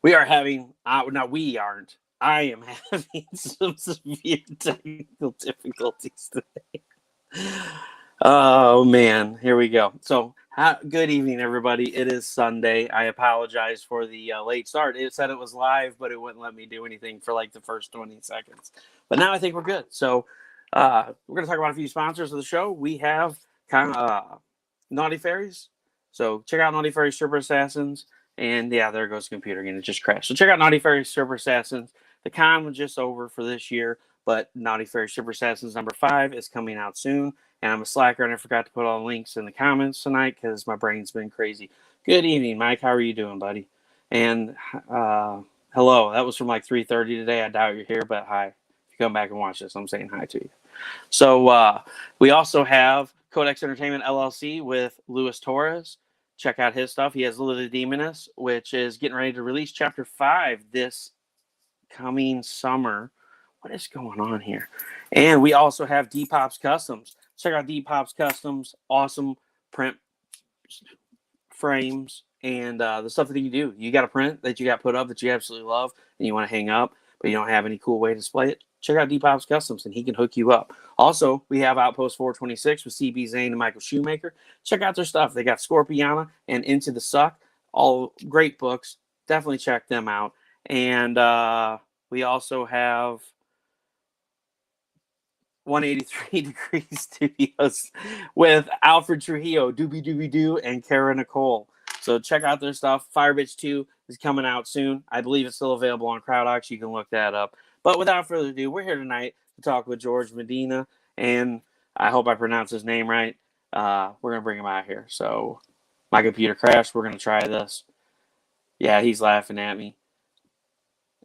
We are having, no, we aren't. I am having some severe technical difficulties today. Oh, man. Here we go. So, good evening, everybody. It is Sunday. I apologize for the late start. It said it was live, but it wouldn't let me do anything for like the first 20 seconds. But now I think we're good. So, we're going to talk about a few sponsors of the show. We have Naughty Fairies. So, check out Naughty Fairies Super Assassins. And yeah, there goes the computer again. It just crashed. So check out Naughty Fairies Super Assassins. The con was just over for this year, but Naughty Fairies Super Assassins number 5 is coming out soon. And I'm a slacker, and I forgot to put all the links in the comments tonight because my brain's been crazy. Good evening, Mike. How are you doing, buddy? And hello. That was from like 3:30 today. I doubt you're here, but hi. If you come back and watch this, I'm saying hi to you. So we also have Codex Entertainment LLC with Luis Torres. Check out his stuff. He has Lily Demoness, which is getting ready to release Chapter 5 this coming summer. What is going on here? And we also have Depop's Customs. Check out Depop's Customs. Awesome print frames and the stuff that you do. You got a print that you got put up that you absolutely love and you want to hang up, but you don't have any cool way to display it. Check out Depop's Customs, and he can hook you up. Also, we have Outpost 426 with CB Zane and Michael Shoemaker. Check out their stuff. They got Scorpiana and Into the Suck. All great books. Definitely check them out. And we also have 183 Degrees Studios with Alfred Trujillo, Doobie Doobie Doo, and Kara Nicole. So check out their stuff. Fire Bitch 2 is coming out soon. I believe it's still available on CrowdOx. You can look that up. But without further ado, we're here tonight to talk with Jorge Medina, and I hope I pronounce his name right. We're going to bring him out here. So my computer crashed. We're going to try this. Yeah, he's laughing at me.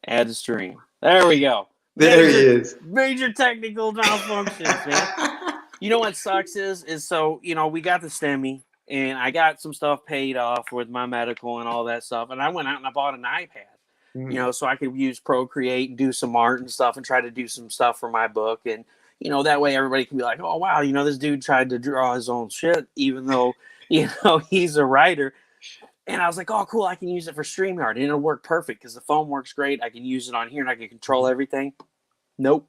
Add the stream. There we go. There he is. Major technical malfunctions, man. You know what sucks is so, we got the STEMI, and I got some stuff paid off with my medical and all that stuff, and I went out and I bought an iPad. So I could use Procreate and do some art and stuff and try to do some stuff for my book. And, that way everybody can be like, oh, wow, this dude tried to draw his own shit, even though, he's a writer. And I was like, oh, cool, I can use it for StreamYard. And it'll work perfect because the phone works great. I can use it on here and I can control everything. Nope.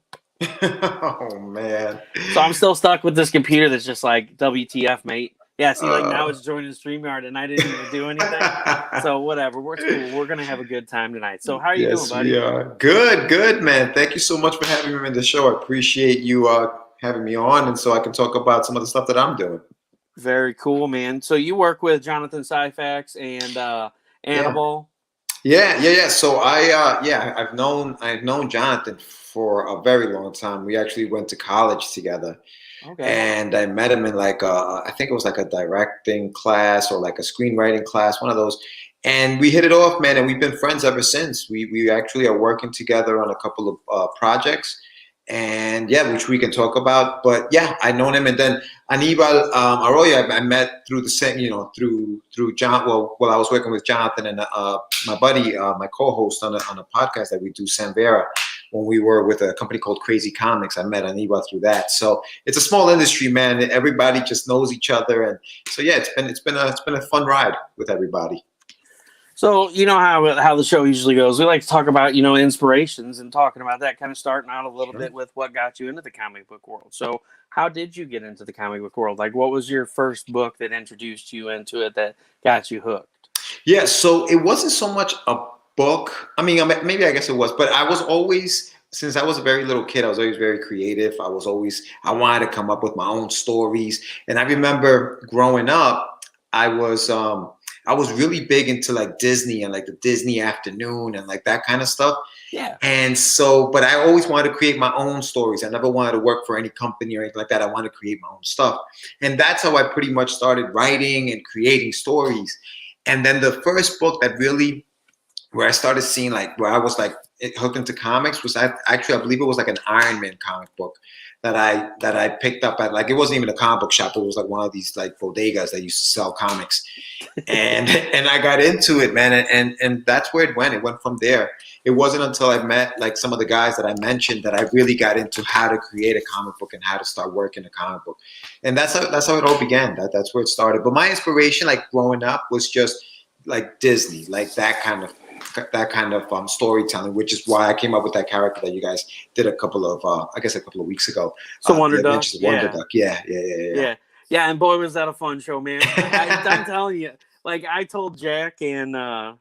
Oh, man. So I'm still stuck with this computer that's just like, WTF, mate. Yeah, see, now it's joining StreamYard, and I didn't even do anything. So whatever, we're cool. We're gonna have a good time tonight. So how are you doing, buddy? Yeah, good, man. Thank you so much for having me in the show. I appreciate you having me on, and so I can talk about some of the stuff that I'm doing. Very cool, man. So you work with Jonathan Syfax and Annabelle. Yeah. So I've known Jonathan for a very long time. We actually went to college together. Okay. And I met him in I think it was like a directing class or like a screenwriting class, one of those. And we hit it off, man. And we've been friends ever since. We actually are working together on a couple of projects, and which we can talk about. But yeah, I known him, and then Anibal Arroyo, I met through the same, through John. Well, I was working with Jonathan and my buddy, my co-host on a podcast that we do, Sam Vera. When we were with a company called Crazy Comics, I met Anibal through that. So it's a small industry, man. Everybody just knows each other, and so yeah, it's been a fun ride with everybody. So you know how the show usually goes. We like to talk about inspirations and talking about that, kind of starting out a little bit with what got you into the comic book world. So how did you get into the comic book world? Like, what was your first book that introduced you into it that got you hooked? Yeah, so it wasn't so much a book. I mean, maybe I guess it was, but I was always, since I was a very little kid, I was always very creative. I wanted to come up with my own stories. And I remember growing up, I was really big into like Disney and like the Disney Afternoon and like that kind of stuff. Yeah. And so, but I always wanted to create my own stories. I never wanted to work for any company or anything like that. I wanted to create my own stuff. And that's how I pretty much started writing and creating stories. And then the first book that really, where I started seeing where I was hooked into comics was I believe it was like an Iron Man comic book that I picked up at, it wasn't even a comic book shop. It was like one of these like bodegas that used to sell comics. And I got into it, man. And that's where it went. It went from there. It wasn't until I met like some of the guys that I mentioned that I really got into how to create a comic book and how to start working a comic book. And that's how it all began. That's where it started. But my inspiration, like growing up, was just like Disney, like that kind of that kind of storytelling, which is why I came up with that character that you guys did a couple of weeks ago. So The Wonderduck, Adventures of Wonderduck. Yeah. And boy, was that a fun show, man. I'm telling you, like I told Jack and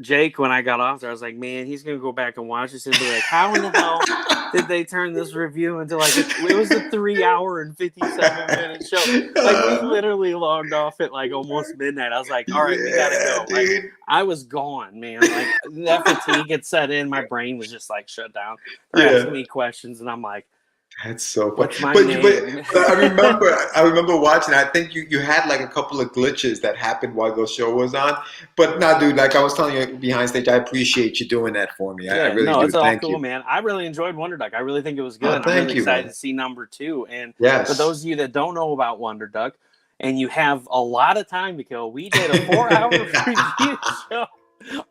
Jake when I got off there, I was like, man, he's gonna go back and watch this and be like, how in the hell did they turn this review into like it was a 3 hour and 57-minute show? Like we literally logged off at like almost midnight. I was like, all right, we gotta go. Like, I was gone, man. Like that fatigue had set in. My brain was just like shut down. They're asking me questions, and I'm like, that's so funny. But I remember watching. I think you had like a couple of glitches that happened while the show was on. But no, dude, like I was telling you behind stage, I appreciate you doing that for me. I really do. It's all Thank cool, you, man. I really enjoyed Wonderduck. I really think it was good. Oh, I'm really excited to see number 2. And for those of you that don't know about Wonderduck, and you have a lot of time to kill, we did a 4-hour review show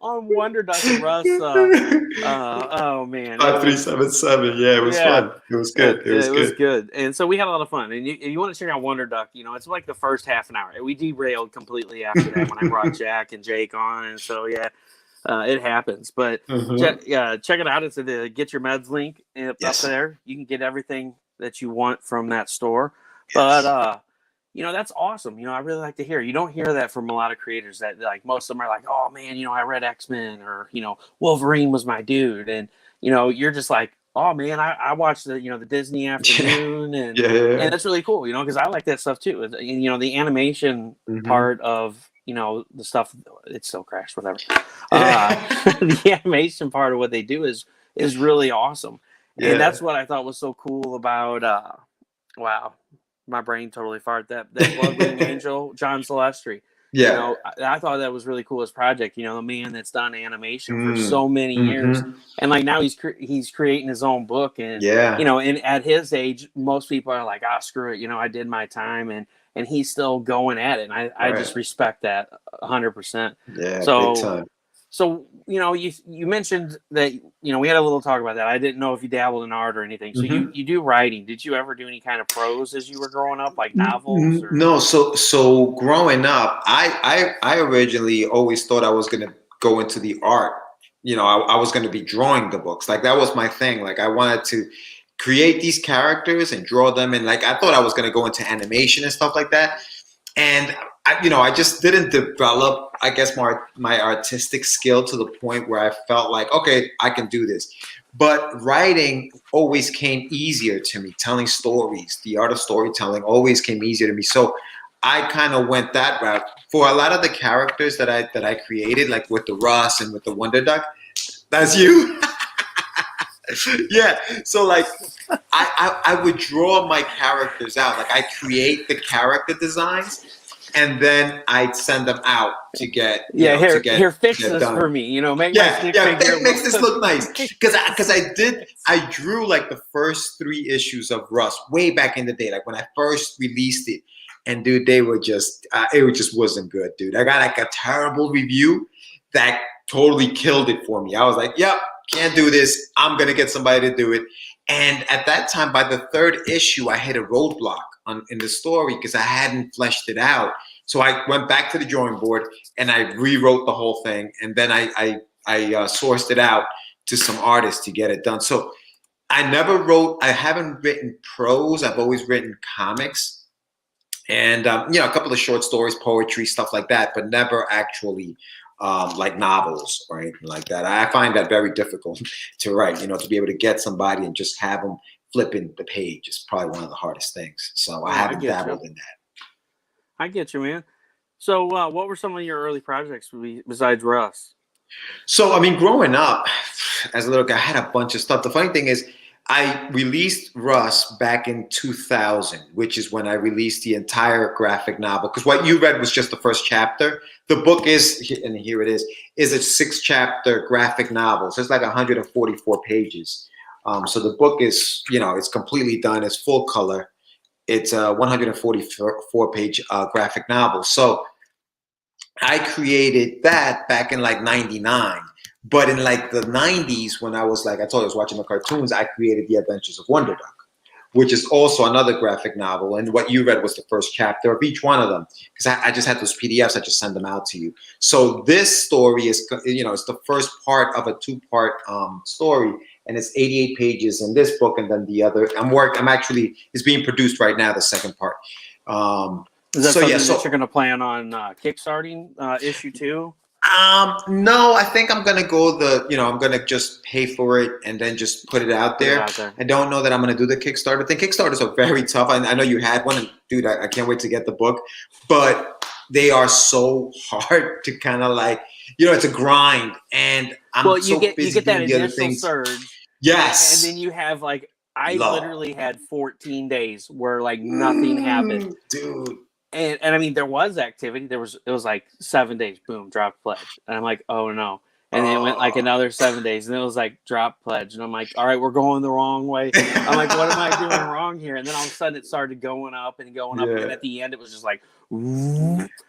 on Wonderduck and Russ. Oh man, 5377. Yeah, it was fun. It was good. It was good. And so we had a lot of fun. And you want to check out Wonderduck? You know, it's like the first half an hour. We derailed completely after that when I brought Jack and Jake on. And so it happens. But check it out. It's the Get Your Meds link up there. You can get everything that you want from that store. But you know, that's awesome. You know, I really like to hear. You don't hear that from a lot of creators that like most of them are like, oh man, you know, I read X-Men or, you know, Wolverine was my dude. And, you know, you're just like, oh man, I watched the, you know, the Disney afternoon and that's really cool, you know, because I like that stuff too. And, you know, the animation part of, you know, the stuff, it still crashed, whatever. The animation part of what they do is really awesome. And that's what I thought was so cool about, wow. My brain totally farted that Bloodwing Angel, John Celestri. Yeah. You know, I thought that was really cool as project. You know, the man that's done animation for so many years, and like now he's creating his own book, and you know, and at his age, most people are like, screw it. You know, I did my time, and he's still going at it, and I just respect that 100%. Yeah. So, big time. So, you know, you mentioned that, you know, we had a little talk about that. I didn't know if you dabbled in art or anything. So you do writing. Did you ever do any kind of prose as you were growing up, like novels? Or? No. So growing up, I originally always thought I was going to go into the art. You know, I was going to be drawing the books. Like that was my thing. Like I wanted to create these characters and draw them. And like, I thought I was going to go into animation and stuff like that. And I just didn't develop, I guess, my artistic skill to the point where I felt like, okay, I can do this. But writing always came easier to me. Telling stories, the art of storytelling always came easier to me. So I kind of went that route. For a lot of the characters that I created, like with the Russ and with the Wonderduck, that's you. Yeah. So like I would draw my characters out. Like I create the character designs and then I'd send them out to get here fix this done. For me, you know, make my stick figure makes this look nice. Because I drew like the first 3 issues of Russ way back in the day, like when I first released it. And dude, they were just it just wasn't good, dude. I got like a terrible review that totally killed it for me. I was like, yep, can't do this. I'm gonna get somebody to do it. And at that time, by the 3rd issue, I hit a roadblock in the story because I hadn't fleshed it out. So I went back to the drawing board and I rewrote the whole thing. And then I sourced it out to some artists to get it done. So I haven't written prose. I've always written comics and, a couple of short stories, poetry, stuff like that, but never actually like novels or anything like that. I find that very difficult to write, to be able to get somebody and just have them flipping the page is probably one of the hardest things. So I haven't dabbled in that. I get you, man. So what were some of your early projects besides Russ? So, I mean, growing up as a little guy, I had a bunch of stuff. The funny thing is I released Russ back in 2000, which is when I released the entire graphic novel. Because what you read was just the first chapter. The book is, and here it is a 6-chapter graphic novel. So it's like 144 pages. So the book is, it's completely done. It's full color. It's a 144-page graphic novel. So I created that back in like 99. But in like the 90s, when I was like, I told you I was watching the cartoons, I created The Adventures of Wonderduck, which is also another graphic novel. And what you read was the first chapter of each one of them, because I just had those PDFs. I just send them out to you. So this story is, it's the first part of a 2-part story, and it's 88 pages in this book, and then the other. It's being produced right now, the second part. Is that something that you're going to plan on kickstarting issue 2? No, I think I'm gonna go I'm gonna just pay for it and then just put it out there. I don't know that I'm gonna do the Kickstarter thing. Kickstarters are very tough. I know you had one, and dude, I can't wait to get the book, but they are so hard to kind of it's a grind, and I'm so busy you get that doing the other initial things. Surge, Yes, and then you have I literally had 14 days where nothing happened, dude. And I mean, there was activity. It was 7 days, boom, drop pledge. And I'm like, oh no. And then it went another 7 days, and it was drop pledge. And I'm like, all right, we're going the wrong way. I'm like, what am I doing wrong here? And then all of a sudden it started going up and going up. And at the end it was just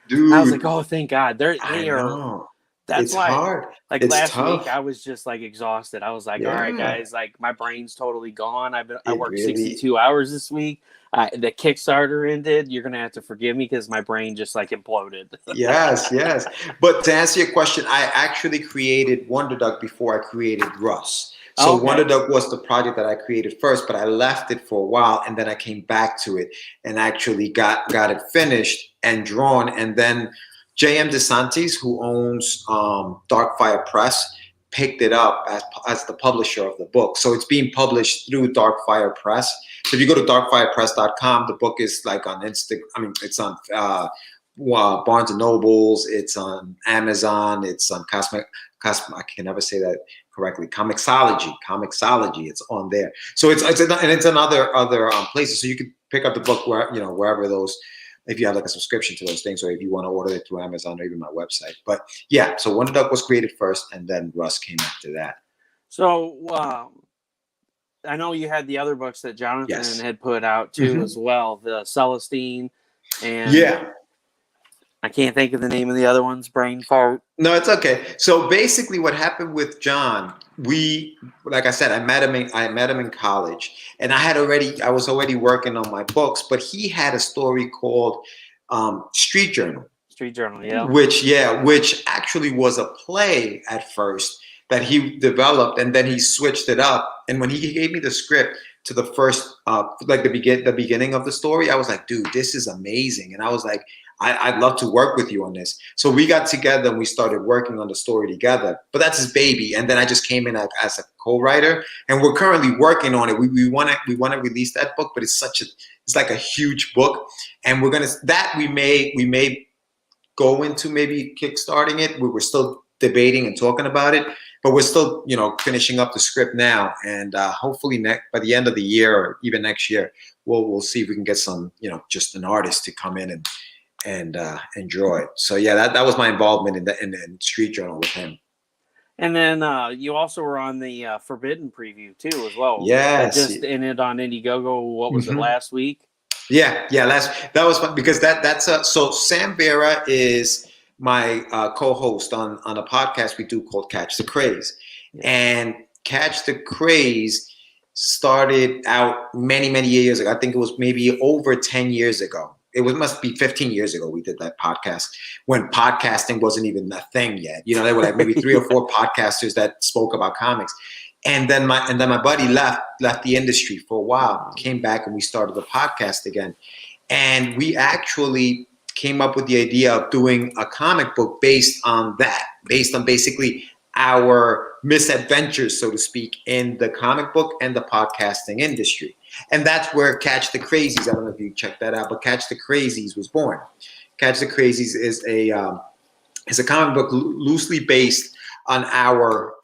dude. I was like, oh, thank God. They are. That's why. Hard. Like it's last tough. week, I was just exhausted. I was like, all right, guys, my brain's totally gone. I worked 62 hours this week. The Kickstarter ended. You're gonna have to forgive me because my brain just imploded. yes. But to answer your question, I actually created Wonderduck before I created Russ. So Wonderduck was the project that I created first, but I left it for a while, and then I came back to it and actually got it finished and drawn. And then J.M. DeSantis, who owns Darkfire Press, picked it up as the publisher of the book. So it's being published through Darkfire Press. So if you go to darkfirepress.com, the book is on Instagram. I mean, it's on Barnes and Nobles. It's on Amazon. It's on I can never say that correctly. Comixology. It's on there. So it's in other places. So you can pick up the book wherever those. If you have a subscription to those things, or if you want to order it through Amazon or even my website. But yeah, so Wonderduck was created first, and then Russ came after that. So I know you had the other books that Jonathan had put out too, as well, the Celestine, and I can't think of the name of the other ones. Brain fart. No, it's okay. So basically, what happened with John? Like I said, I met him in college, and I was already working on my books, but he had a story called Street Journal. Street Journal, yeah. Which actually was a play at first that he developed, and then he switched it up. And when he gave me the script to the first, the beginning of the story, I was like, dude, this is amazing. And I was like, I'd love to work with you on this. So we got together and we started working on the story together. But that's his baby. And then I just came in as a co-writer, and we're currently working on it. We want to release that book, but it's like a huge book, and we may go into maybe kickstarting it. We're still debating and talking about it, but we're still finishing up the script now, and hopefully by the end of the year or even next year, we'll see if we can get some just an artist to come in and draw it. So yeah, that was my involvement in the Street Journal with him. And then you also were on the Forbidden preview too, as well. Yes, that just ended on Indiegogo. What was it, last week? Yeah. That was fun because so Sam Vera is my co-host on a podcast we do called Catch the Craze, and Catch the Craze started out many years ago. I think it was maybe over 10 years ago. Must be 15 years ago we did that podcast when podcasting wasn't even a thing yet. There were maybe 3 or 4 podcasters that spoke about comics. And then my buddy left the industry for a while, came back, and we started the podcast again. And we actually came up with the idea of doing a comic book based on basically our misadventures, so to speak, in the comic book and the podcasting industry. And that's where Catch the Crazies, I don't know if you checked that out, but Catch the Crazies was born. Catch the Crazies is a comic book loosely based on our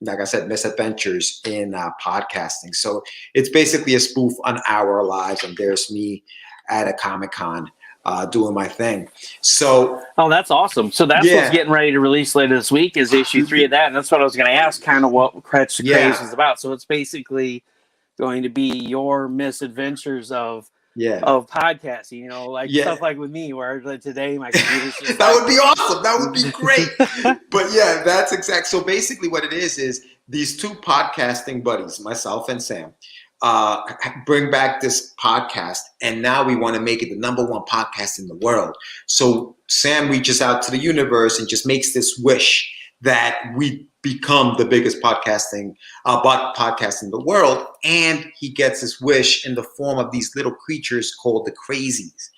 like I said, misadventures in podcasting. So it's basically a spoof on our lives, and there's me at a Comic-Con doing my thing. So that's awesome. So that's what's getting ready to release later this week is issue 3 of that. And that's what I was going to ask, kind of what Catch the Craze is about. So it's basically going to be your misadventures of podcasting, stuff like with me, where today my computer's just that would be awesome. That would be great. But yeah, that's exact. So basically what it is these 2 podcasting buddies, myself and Sam, bring back this podcast, and now we want to make it the #1 podcast in the world. So Sam reaches out to the universe and just makes this wish that we become the biggest podcast in the world. And he gets this wish in the form of these little creatures called the Crazies.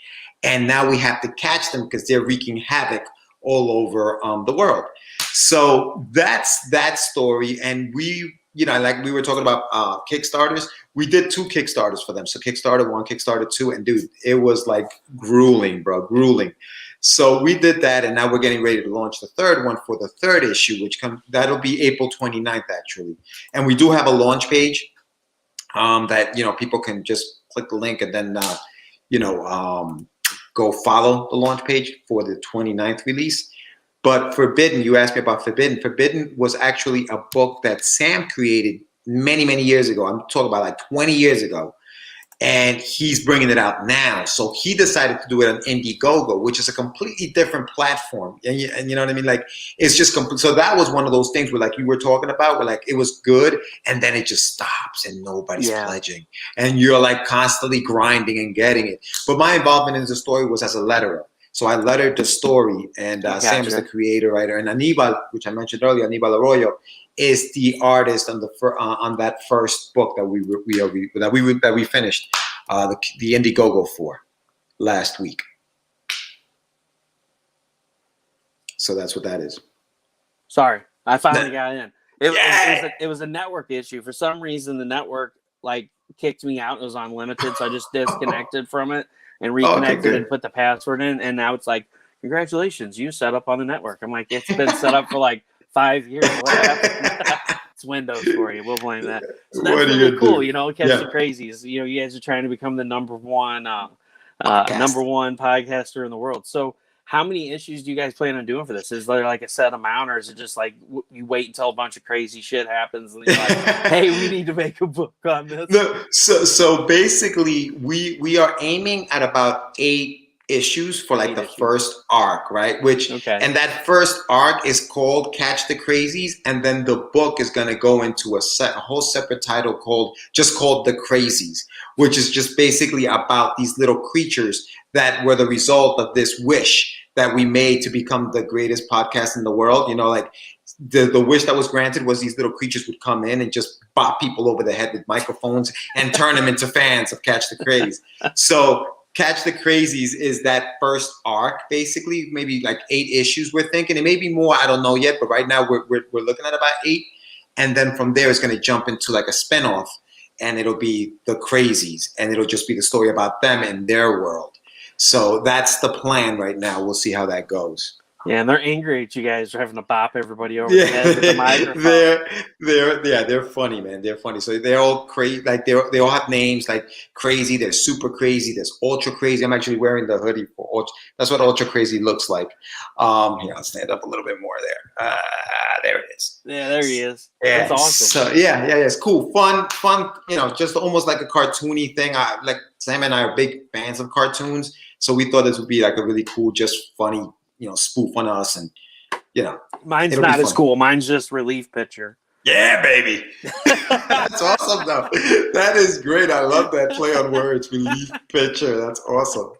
And now we have to catch them because they're wreaking havoc all over the world. So that's that story. And we, like we were talking about Kickstarters, we did 2 Kickstarters for them. So Kickstarter 1, Kickstarter 2, and dude, it was like grueling, bro, grueling. So we did that, and now we're getting ready to launch the 3rd one for the 3rd issue, that'll be April 29th, actually. And we do have a launch page that, people can just click the link and then, go follow the launch page for the 29th release. But Forbidden, you asked me about Forbidden. Forbidden was actually a book that Sam created many, many years ago. I'm talking about like 20 years ago. And he's bringing it out now. So he decided to do it on Indiegogo, which is a completely different platform. And you know what I mean? Like, it's just complete. So that was one of those things where, like you were talking about, where like it was good, and then it just stops and nobody's pledging. And you're like constantly grinding and getting it. But my involvement in the story was as a letterer. So I lettered the story, and Sam is the creator, writer, and Anibal, which I mentioned earlier, Anibal Arroyo, is the artist on on that first book that we finished the Indiegogo for last week. So that's what that is. Sorry, I finally got in. It was a network issue. For some reason, the network like kicked me out. It was unlimited, so I just disconnected from it and reconnected and put the password in, and now it's like, congratulations, you set up on the network. I'm like, it's been set up for like 5 years. What happened? It's Windows for you. We'll blame that. So that's really cool. Catch the Crazies. You guys are trying to become the number one podcaster in the world. So how many issues do you guys plan on doing for this? Is there like a set amount, or is it just like you wait until a bunch of crazy shit happens and you're like, hey, we need to make a book on this? No, so basically we are aiming at about 8 issues for like the first arc, right? And that first arc is called Catch the Crazies, and then the book is going to go into a whole separate title called The Crazies, which is just basically about these little creatures that were the result of this wish that we made to become the greatest podcast in the world. Like the wish that was granted was these little creatures would come in and just bop people over the head with microphones and turn them into fans of Catch the Craze. So Catch the Crazies is that first arc, basically, maybe like 8 issues we're thinking. It may be more, I don't know yet, but right now we're looking at about 8. And then from there, it's going to jump into like a spinoff, and it'll be the Crazies, and it'll just be the story about them and their world. So that's the plan right now. We'll see how that goes. Yeah, and they're angry at you guys for having to bop everybody over the head with the microphone. They're funny, man. They're funny. So they're all crazy. Like they all have names like Crazy. They're super crazy. There's Ultra Crazy. I'm actually wearing the hoodie for Ultra. That's what Ultra Crazy looks like. Here, I'll stand up a little bit more there. There it is. Yeah, there he is. Yeah, that's awesome. So yeah, it's cool, fun. Just almost like a cartoony thing. Like Sam and I are big fans of cartoons, so we thought this would be like a really cool, just funny, spoof on us, and mine's not as cool. Mine's just relief pitcher. Yeah, baby. That's awesome, though. That is great. I love that play on words, relief pitcher. That's awesome.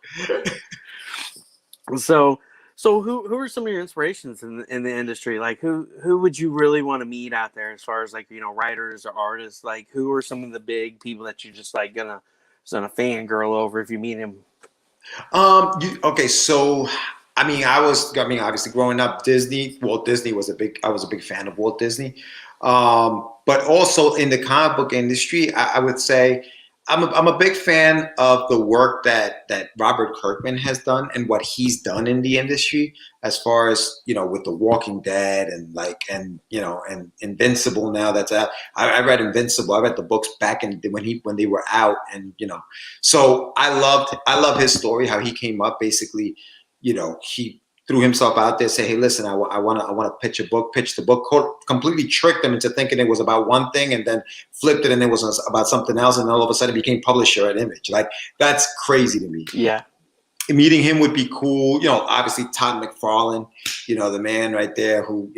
So who are some of your inspirations in the industry? Like who would you really want to meet out there as far as like, writers or artists? Like who are some of the big people that you're just like gonna fangirl over if you meet him? So obviously growing up, Walt Disney was I was a big fan of Walt Disney. But also in the comic book industry, I would say I'm a big fan of the work that Robert Kirkman has done and what he's done in the industry, as far as, with The Walking Dead and Invincible now that's out. I read Invincible. I read the books back when they were out, and so I love his story, how he came up. Basically, he threw himself out there, say, hey, listen, I want to pitch the book, completely tricked them into thinking it was about one thing, and then flipped it and it was about something else, and all of a sudden became publisher at Image. Like, that's crazy to me. Yeah. Meeting him would be cool. Obviously Todd McFarlane, the man right there who,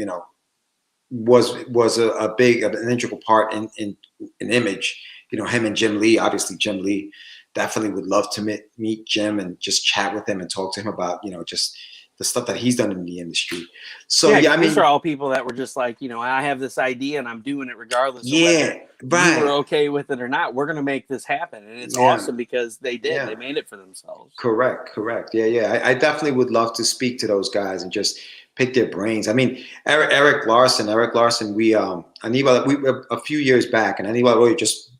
was an integral part in Image. him and Jim Lee. Obviously, Jim Lee, definitely would love to meet Jim and just chat with him and talk to him about, just the stuff that he's done in the industry. So yeah, I mean, these are all people that were just like, I have this idea and I'm doing it regardless of yeah, whether you were okay with it or not. We're going to make this happen. And it's awesome because they did. Yeah. They made it for themselves. Correct. Yeah. I definitely would love to speak to those guys and just pick their brains. I mean, Eric Larson, we Anibal, a few years back, and Anibal really just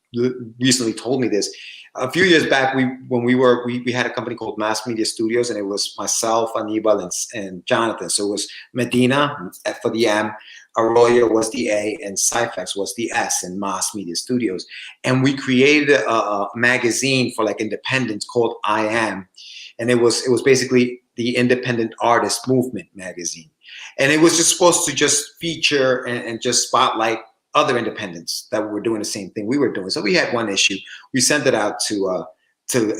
recently told me this. A few years back, we had a company called Mass Media Studios, and it was myself, Anibal, and Jonathan. So it was Medina for the M, Arroyo was the A, and Cyphex was the S in Mass Media Studios. And we created a magazine for like independents called I Am, and it was basically the Independent Artist Movement magazine, and it was just supposed to just feature and just spotlight other independents that were doing the same thing we were doing. So we had one issue. We sent it out to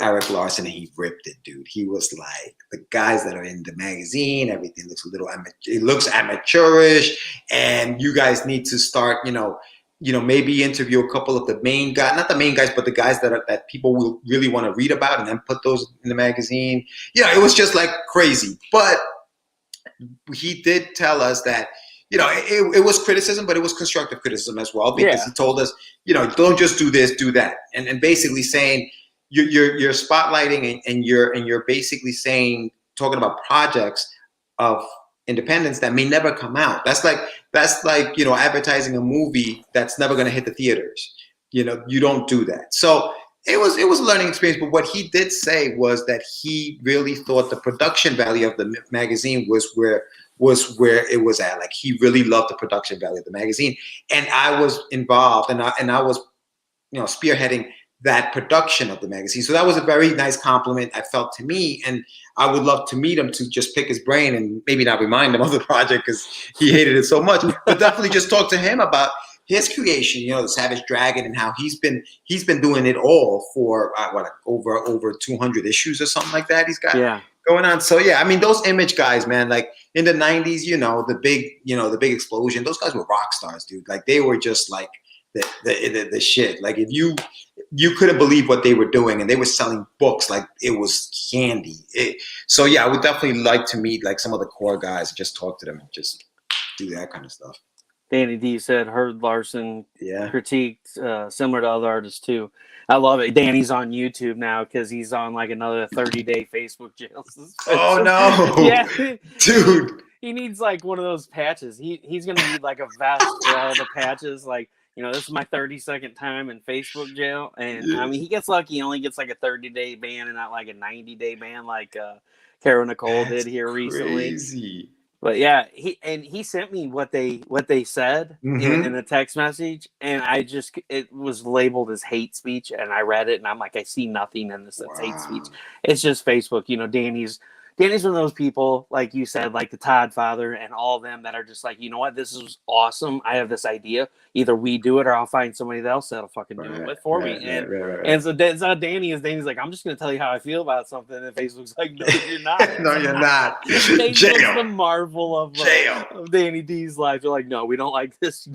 Eric Larson, and he ripped it, dude. He was like, the guys that are in the magazine, everything looks it looks amateurish, and you guys need to start, maybe interview a couple of the main guys, not the main guys, but the guys that people will really want to read about, and then put those in the magazine. Yeah, it was just like crazy. But he did tell us that, it was criticism, but it was constructive criticism as well, because he told us, don't just do this, do that, and basically saying you're spotlighting and you're basically talking about projects of independents that may never come out. That's like advertising a movie that's never going to hit the theaters. You don't do that. So it was a learning experience. But what he did say was that he really thought the production value of the magazine was where it was at. Like, he really loved the production value of the magazine, and I was involved, and I was, spearheading that production of the magazine. So that was a very nice compliment, I felt, to me, and I would love to meet him to just pick his brain and maybe not remind him of the project because he hated it so much, but definitely just talk to him about his creation, the Savage Dragon, and how he's been doing it all for over 200 issues or something like that. He's got going on. So yeah, I mean, those Image guys, man, like in the 90s, the big explosion, those guys were rock stars, dude. Like, they were just like the shit. Like, if you couldn't believe what they were doing, and they were selling books like it was candy. So yeah, I would definitely like to meet like some of the core guys and just talk to them and just do that kind of stuff. Danny D said, heard Larson critiqued similar to other artists too. I love it. Danny's on YouTube now because he's on like another 30-day Facebook jail suspension. Oh no! Yeah, dude. He needs like one of those patches. He's gonna need like a vest for all the patches. Like, this is my 32nd time in Facebook jail, and I mean, he gets lucky. He only gets like a 30-day ban and not like a 90-day ban like Kara Nicole did here recently. Crazy. But yeah, he sent me what they said in a text message, and it was labeled as hate speech, and I read it, and I'm like, I see nothing in this that's hate speech. It's just Facebook. Danny's one of those people, like you said, like the Todd Father and all of them that are just like, you know what, this is awesome. I have this idea. Either we do it or I'll find somebody else that'll fucking do it for me. And so that's how Danny's like, I'm just going to tell you how I feel about something. And Facebook's like, no, you're not. No, you're not. Facebook's the marvel of Danny D's life. They're like, no, we don't like this.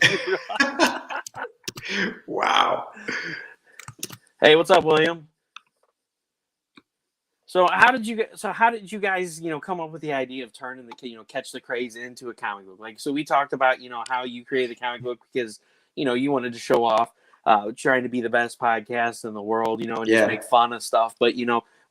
Wow. Hey, what's up, William? So how did you guys, come up with the idea of turning the, Catch the Craze into a comic book? Like, so we talked about, how you created the comic book because, you wanted to show off, trying to be the best podcast in the world, and just make fun of stuff. But,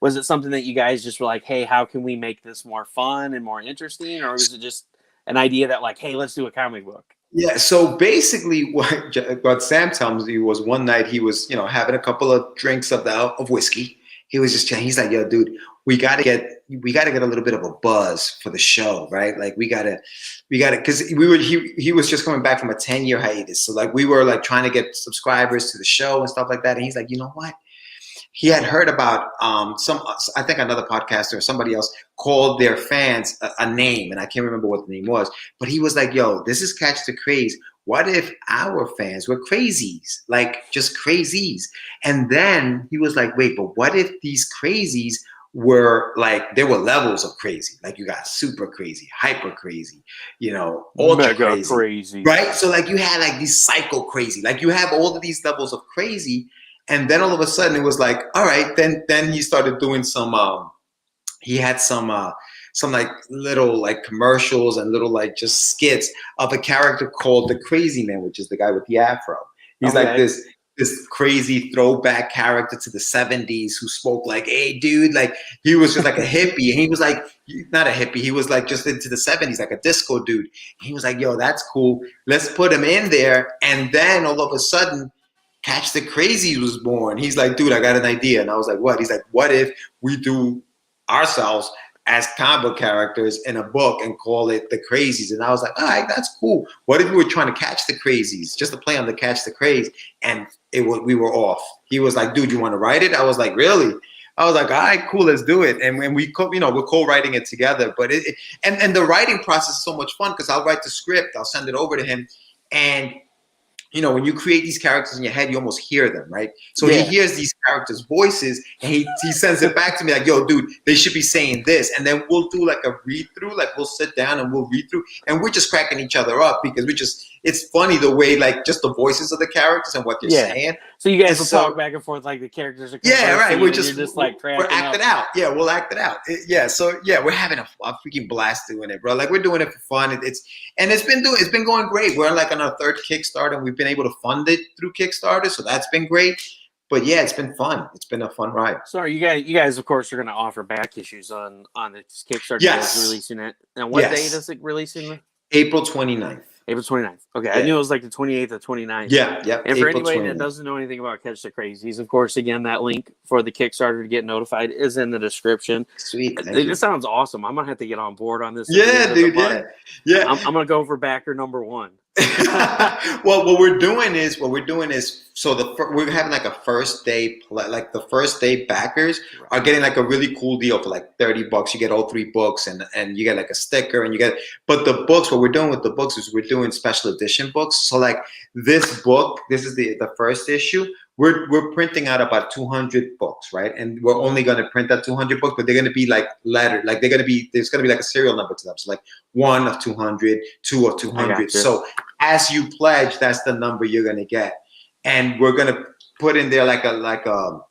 was it something that you guys just were like, hey, how can we make this more fun and more interesting? Or was it just an idea that like, hey, let's do a comic book? Yeah, so basically what Sam tells me was one night he was, having a couple of drinks of whiskey. He was just he's like, yo, dude, we gotta get a little bit of a buzz for the show, right? Like we gotta because he was just coming back from a 10-year hiatus. So like we were like trying to get subscribers to the show and stuff like that. And he's like, you know what? He had heard about I think another podcaster or somebody else called their fans a name, and I can't remember what the name was, but he was like, yo, this is Catch the Craze. What if our fans were crazies, like just crazies? And then he was like, wait, but what if these crazies were like, there were levels of crazy. Like you got super crazy, hyper crazy, ultra mega crazy. Right? So like you had like these psycho crazy, like you have all of these levels of crazy. And then all of a sudden it was like, all right, then he started doing he had some like little like commercials and little like just skits of a character called the Crazy Man, which is the guy with the afro. He's like this crazy throwback character to the 70s who spoke like, hey dude, like he was just like a hippie. And he was like, not a hippie, he was like just into the 70s, like a disco dude. And he was like, yo, that's cool. Let's put him in there. And then all of a sudden, Catch the Crazies was born. He's like, dude, I got an idea. And I was like, what? He's like, what if we do ourselves as combo characters in a book and call it the Crazies? And I was like, all right, that's cool. What if we were trying to catch the Crazies, just to play on the Catch the Craze? And we were off. He was like, dude, you want to write it? I was like, really? I was like, all right, cool, let's do it. And when we're co-writing it together. But and the writing process is so much fun because I'll write the script, I'll send it over to him, and when you create these characters in your head, you almost hear them, right? So he hears these characters' voices, and he sends it back to me like, yo, dude, they should be saying this. And then we'll do like a read-through, like we'll sit down and we'll read through, and we're just cracking each other up because it's funny the way, like, just the voices of the characers and what they're saying. So you guys will talk back and forth like the characters are right. We're just like cracking we're acting out. Yeah, we'll act it out. We're having a freaking blast doing it, bro. Like, we're doing it for fun. It's been going great. We're like on our third Kickstarter, and we've been able to fund it through Kickstarter, so that's been great. But yeah, it's been fun. It's been a fun ride. So you guys, of course, are going to offer back issues on this Kickstarter. Yes. Releasing it. And what date is it releasing? April 29th. April 29th. Okay, I knew it was like the 28th or 29th. Yeah. And for anybody that doesn't know anything about Catch the Crazies, of course, again, that link for the Kickstarter to get notified is in the description. Sweet. This sounds awesome. I'm going to have to get on board on this. Yeah, dude. Yeah. I'm going to go for backer number 1. Well, what we're doing is so we're having like a first day like the first day backers are getting like a really cool deal for like $30. You get all 3 books and you get like a sticker and but the books, what we're doing with the books is we're doing special edition books. So like this book, this is the first issue. We're printing out about 200 books, right? And we're only going to print out 200 books, but they're going to be like lettered. Like there's going to be like a serial number to them. So like 1 of 200, 2 of 200. So as you pledge, that's the number you're going to get. And we're going to put in there like a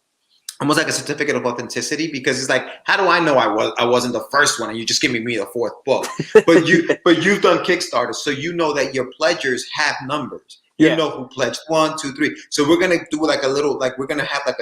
almost like a certificate of authenticity, because it's like, how do I know I wasn't the first one and you're just giving me the 4th book? But you've done Kickstarter, so you know that your pledgers have numbers. You know who pledged 1, 2, 3. So we're gonna do like a little, like we're gonna have like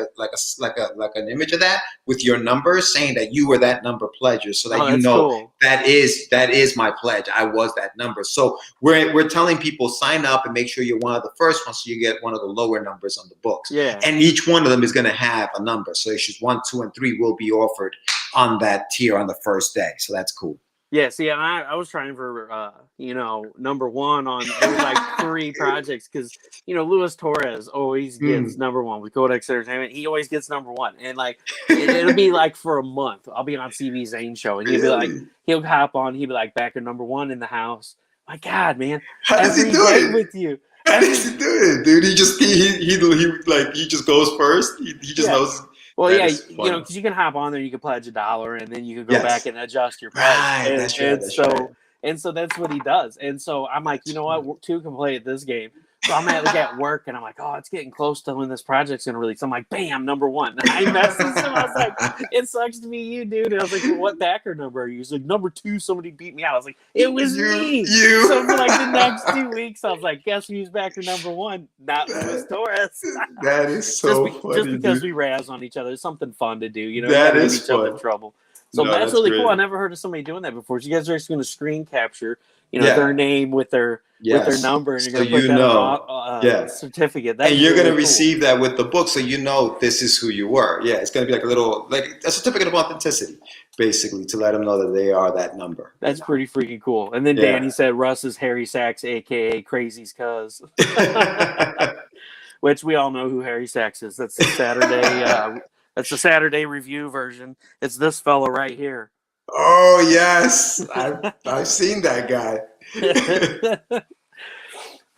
an image of that with your number saying that you were that number pledger, so that cool. that is my pledge. I was that number. So we're telling people, sign up and make sure you're one of the first ones, so you get one of the lower numbers on the books. Yeah. And each one of them is gonna have a number. So issues 1, 2, and 3 will be offered on that tier on the first day. So that's cool. Yeah, see, and I was trying for, number 1 on like 3 projects because, Luis Torres always gets number 1 with Codex Entertainment. He always gets number 1. And like, it'll be like for a month. I'll be on CV Zane show and he'll be like, he'll hop on. He'll be like, backer number 1 in the house. My God, man. How does he do it? With you. How does he do it, dude? He just goes first. He just knows. Well, because you can hop on there, you can pledge $1, and then you can go back and adjust your pledge. Right, that's right. And so that's what he does. And so I'm like, you know what? 2 can play at this game. So I'm at work, and I'm like, oh, it's getting close to when this project's going to release. I'm like, bam, number 1. And I messaged him. I was like, it sucks to be you, dude. And I was like, what backer number are you? He's like, number 2, somebody beat me out. I was like, it was me. So for like the next 2 weeks, I was like, guess who's backer number 1? Not Luis Torres. That is so funny, just because we razz on each other. It's something fun to do. That is each other in trouble. So that's really cool. I never heard of somebody doing that before. So you guys are just going to screen capture, their name with their number, and you're going to put that on a certificate. And you're going to receive that with the book, so this is who you were. Yeah, it's going to be like a certificate of authenticity, basically, to let them know that they are that number. That's pretty freaking cool. And then Danny said Russ is Harry Sachs, a.k.a. Crazy's cuz. Which we all know who Harry Sachs is. That's the Saturday... That's the Saturday review version. It's this fella right here. Oh, yes. I've seen that guy.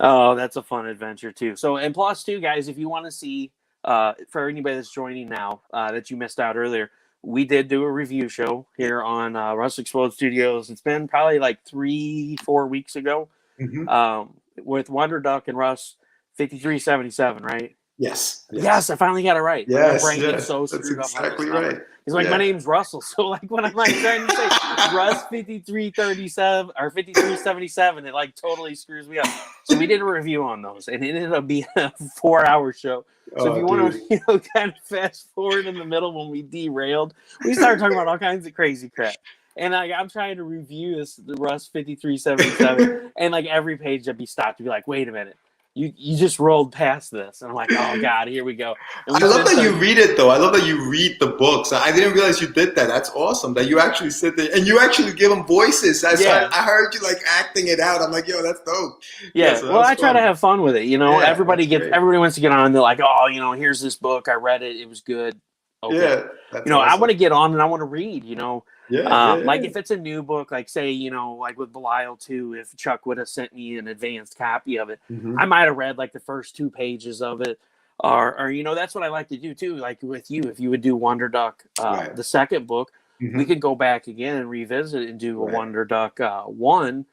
Oh, that's a fun adventure, too. So, and plus, too, guys, if you want to see, for anybody that's joining now, that you missed out earlier, we did do a review show here on Russ Explode Studios. It's been probably like 3-4 weeks ago with Wonderduck and Russ 5377, right? Yes. Yes, I finally got it right. Like, my brain gets Yes. so That's screwed up on exactly this number. right. It's like, Yeah. my name's Russell. So like when I'm like trying to say Russ 5337 or 5377, it like totally screws me up. So we did a review on those, and it ended up being a 4-hour show. So if you want to, kind of fast forward in the middle when we derailed, we started talking about all kinds of crazy crap. And I'm trying to review the Russ 5377, and like every page I'd be stopped to be like, wait a minute. You just rolled past this, and I'm like, oh god, here we go. And I love that you read it though. I love that you read the books. I didn't realize you did that. That's awesome. That you actually sit there and you actually give them voices. I heard you like acting it out. I'm like, yo, that's dope. Yeah. So well, I try to have fun with it. Everybody wants to get on. They're like, oh, here's this book. I read it. It was good. Okay. Yeah. That's awesome. I want to awesome. get on and I want to read. Like Yeah. if it's a new book, like say, like with Belial 2, if Chuck would have sent me an advanced copy of it, I might have read like the first 2 pages of it. Or that's what I like to do too. Like with you, if you would do Wonderduck, the second book, we could go back again and revisit it and do a Wonderduck 1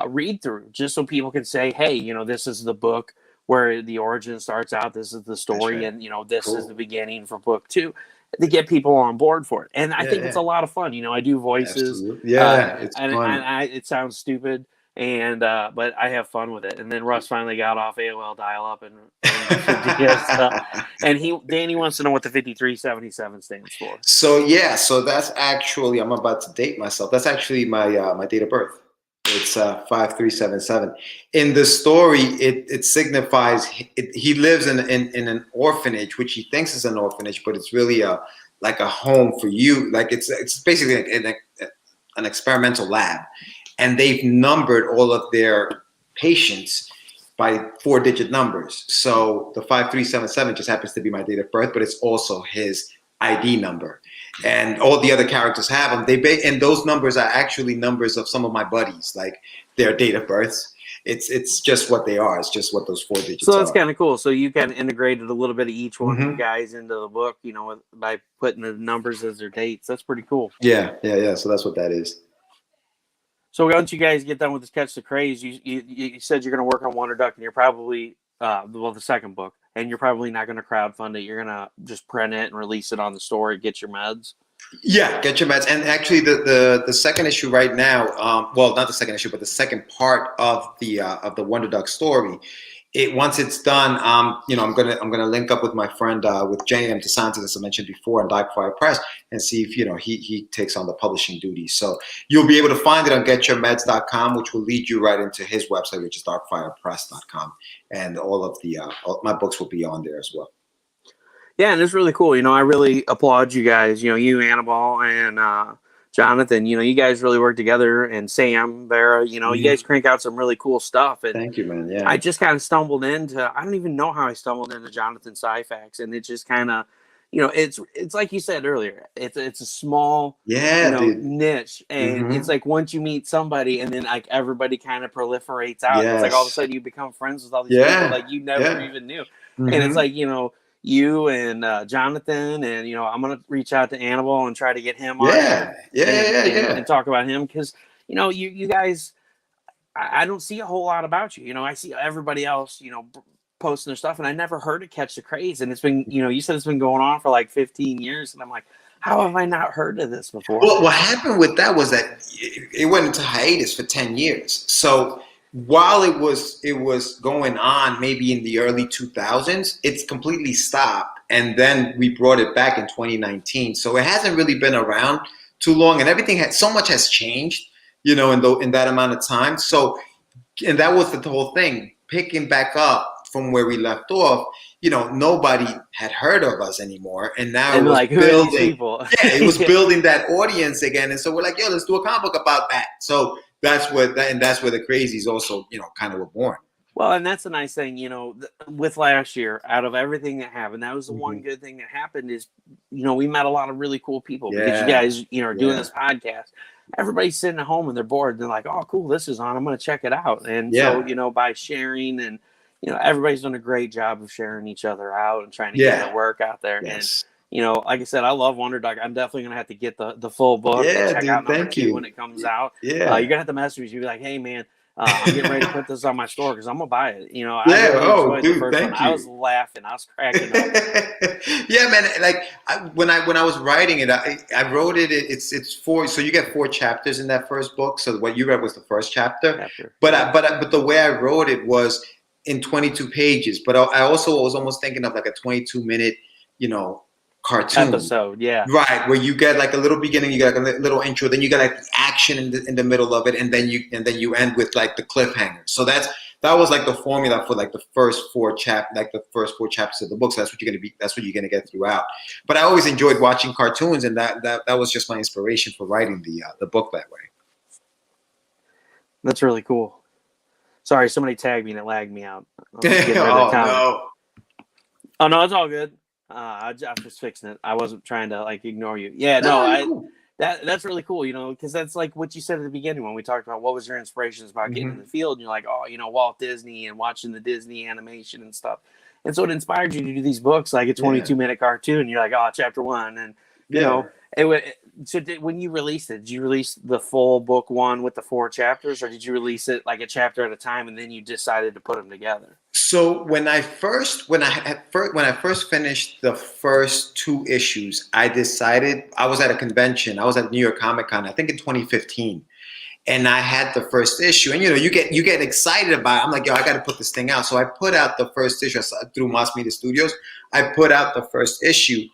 read through, just so people can say, hey, this is the book where the origin starts out. This is the story, and this is the beginning for book 2. To get people on board for it, and I think it's a lot of fun. I do voices. Absolutely. Yeah, it's and fun. It sounds stupid, and but I have fun with it. And then Russ finally got off AOL dial-up and and Danny wants to know what the 5377 stands for. So that's actually, I'm about to date myself. That's actually my date of birth. It's 5377. In the story, it signifies he lives in an orphanage, which he thinks is an orphanage, but it's really like a home for you. Like it's basically an experimental lab, and they've numbered all of their patients by 4-digit numbers. So the 5377 just happens to be my date of birth, but it's also his ID number. And all the other characters have them. And those numbers are actually numbers of some of my buddies, like their date of births. It's just what they are. It's just what those 4 digits are. So that's kind of cool. So you kind of integrated a little bit of each one of you guys into the book, by putting the numbers as their dates. That's pretty cool. Yeah. So that's what that is. So once you guys get done with this Catch the Craze, you said you're going to work on Wonderduck, and you're probably the second book, and you're probably not going to crowdfund it. You're going to just print it and release it on the store, get your meds. Yeah, get your meds. And actually, the second issue right now, well, not the second issue, but the second part of the Wonderduck story. Once it's done, I'm gonna link up with my friend with J.M. DeSantis, as I mentioned before, in Darkfire Press, and see if he takes on the publishing duties. So you'll be able to find it on getyourmeds.com, which will lead you right into his website, which is darkfirepress.com, and all of my books will be on there as well. Yeah, and it's really cool. I really applaud you guys. You, Annabelle, and Jonathan. You guys really work together, and Sam, Vera. You guys crank out some really cool stuff. And thank you, man. Yeah, I just kind of stumbled into. I don't even know how I stumbled into Jonathan Syfax, and it just kind of, it's like you said earlier. It's a small, niche, and it's like once you meet somebody, and then like everybody kind of proliferates out. Yes. It's like all of a sudden you become friends with all these people like you never even knew, and it's like you and Jonathan, and I'm gonna reach out to Annabelle and try to get him on. And talk about him, because you guys, I don't see a whole lot about you. I see everybody else posting their stuff, and I never heard of Catch the Craze, and it's been you said it's been going on for like 15 years, and I'm like, how have I not heard of this before? Well, what happened with that was that it went into hiatus for 10 years. So while it was going on, maybe in the early 2000s, it's completely stopped, and then we brought it back in 2019. So it hasn't really been around too long, and so much has changed, in that amount of time. So, and that was the whole thing, picking back up from where we left off. Nobody had heard of us anymore, and now it was like, building. Who are these people? It was building that audience again, and so we're like, yo, let's do a comic book about that. So that's where the Crazies also, kind of were born. Well, and that's the nice thing, with last year, out of everything that happened, that was the one good thing that happened is, we met a lot of really cool people because you guys, are doing this podcast. Everybody's sitting at home and they're bored. They're like, oh, cool, this is on. I'm going to check it out. And so, by sharing and, everybody's done a great job of sharing each other out and trying to get their work out there. Yes. And, like I said, I love Wonderduck. I'm definitely going to have to get the full book and check out number 2 when it comes out. Yeah. You're going to have to message me. Be like, hey, man, I'm getting ready to put this on my store because I'm gonna buy it. You know, I Yeah. really Oh, enjoyed the dude, first one. thank I you. was laughing, I was cracking up. Yeah, man. Like when I was writing it, I wrote it. It's four. So you get 4 chapters in that first book. So what you read was the first chapter. But the way I wrote it was in 22 pages. But I also was almost thinking of like a 22-minute, cartoon. Episode, yeah. Right, where you get like a little beginning, you get like a little intro, then you get like the action in the middle of it, and then you end with like the cliffhanger. So that was like the formula for like the first 4 chapters of the book. So that's what you're gonna get throughout. But I always enjoyed watching cartoons, and that was just my inspiration for writing the book that way. That's really cool. Sorry, somebody tagged me and it lagged me out. Oh no! Oh no, it's all good. I was fixing it. I wasn't trying to like ignore you. Yeah, no, Cool. That's really cool. Because that's like what you said at the beginning when we talked about what was your inspirations about getting in the field. And you're like, oh, Walt Disney and watching the Disney animation and stuff. And so it inspired you to do these books, like a 22-minute cartoon. You're like, oh, chapter 1, and when you released it, did you release the full book 1 with the 4 chapters, or did you release it like a chapter at a time and then you decided to put them together? So when I first finished the first 2 issues, I decided I was at a convention. I was at New York Comic Con, I think in 2015, and I had the first issue. And you get excited about it. I'm like, yo, I got to put this thing out. So I put out the first issue through Mass Media Studios. I put out the first issue,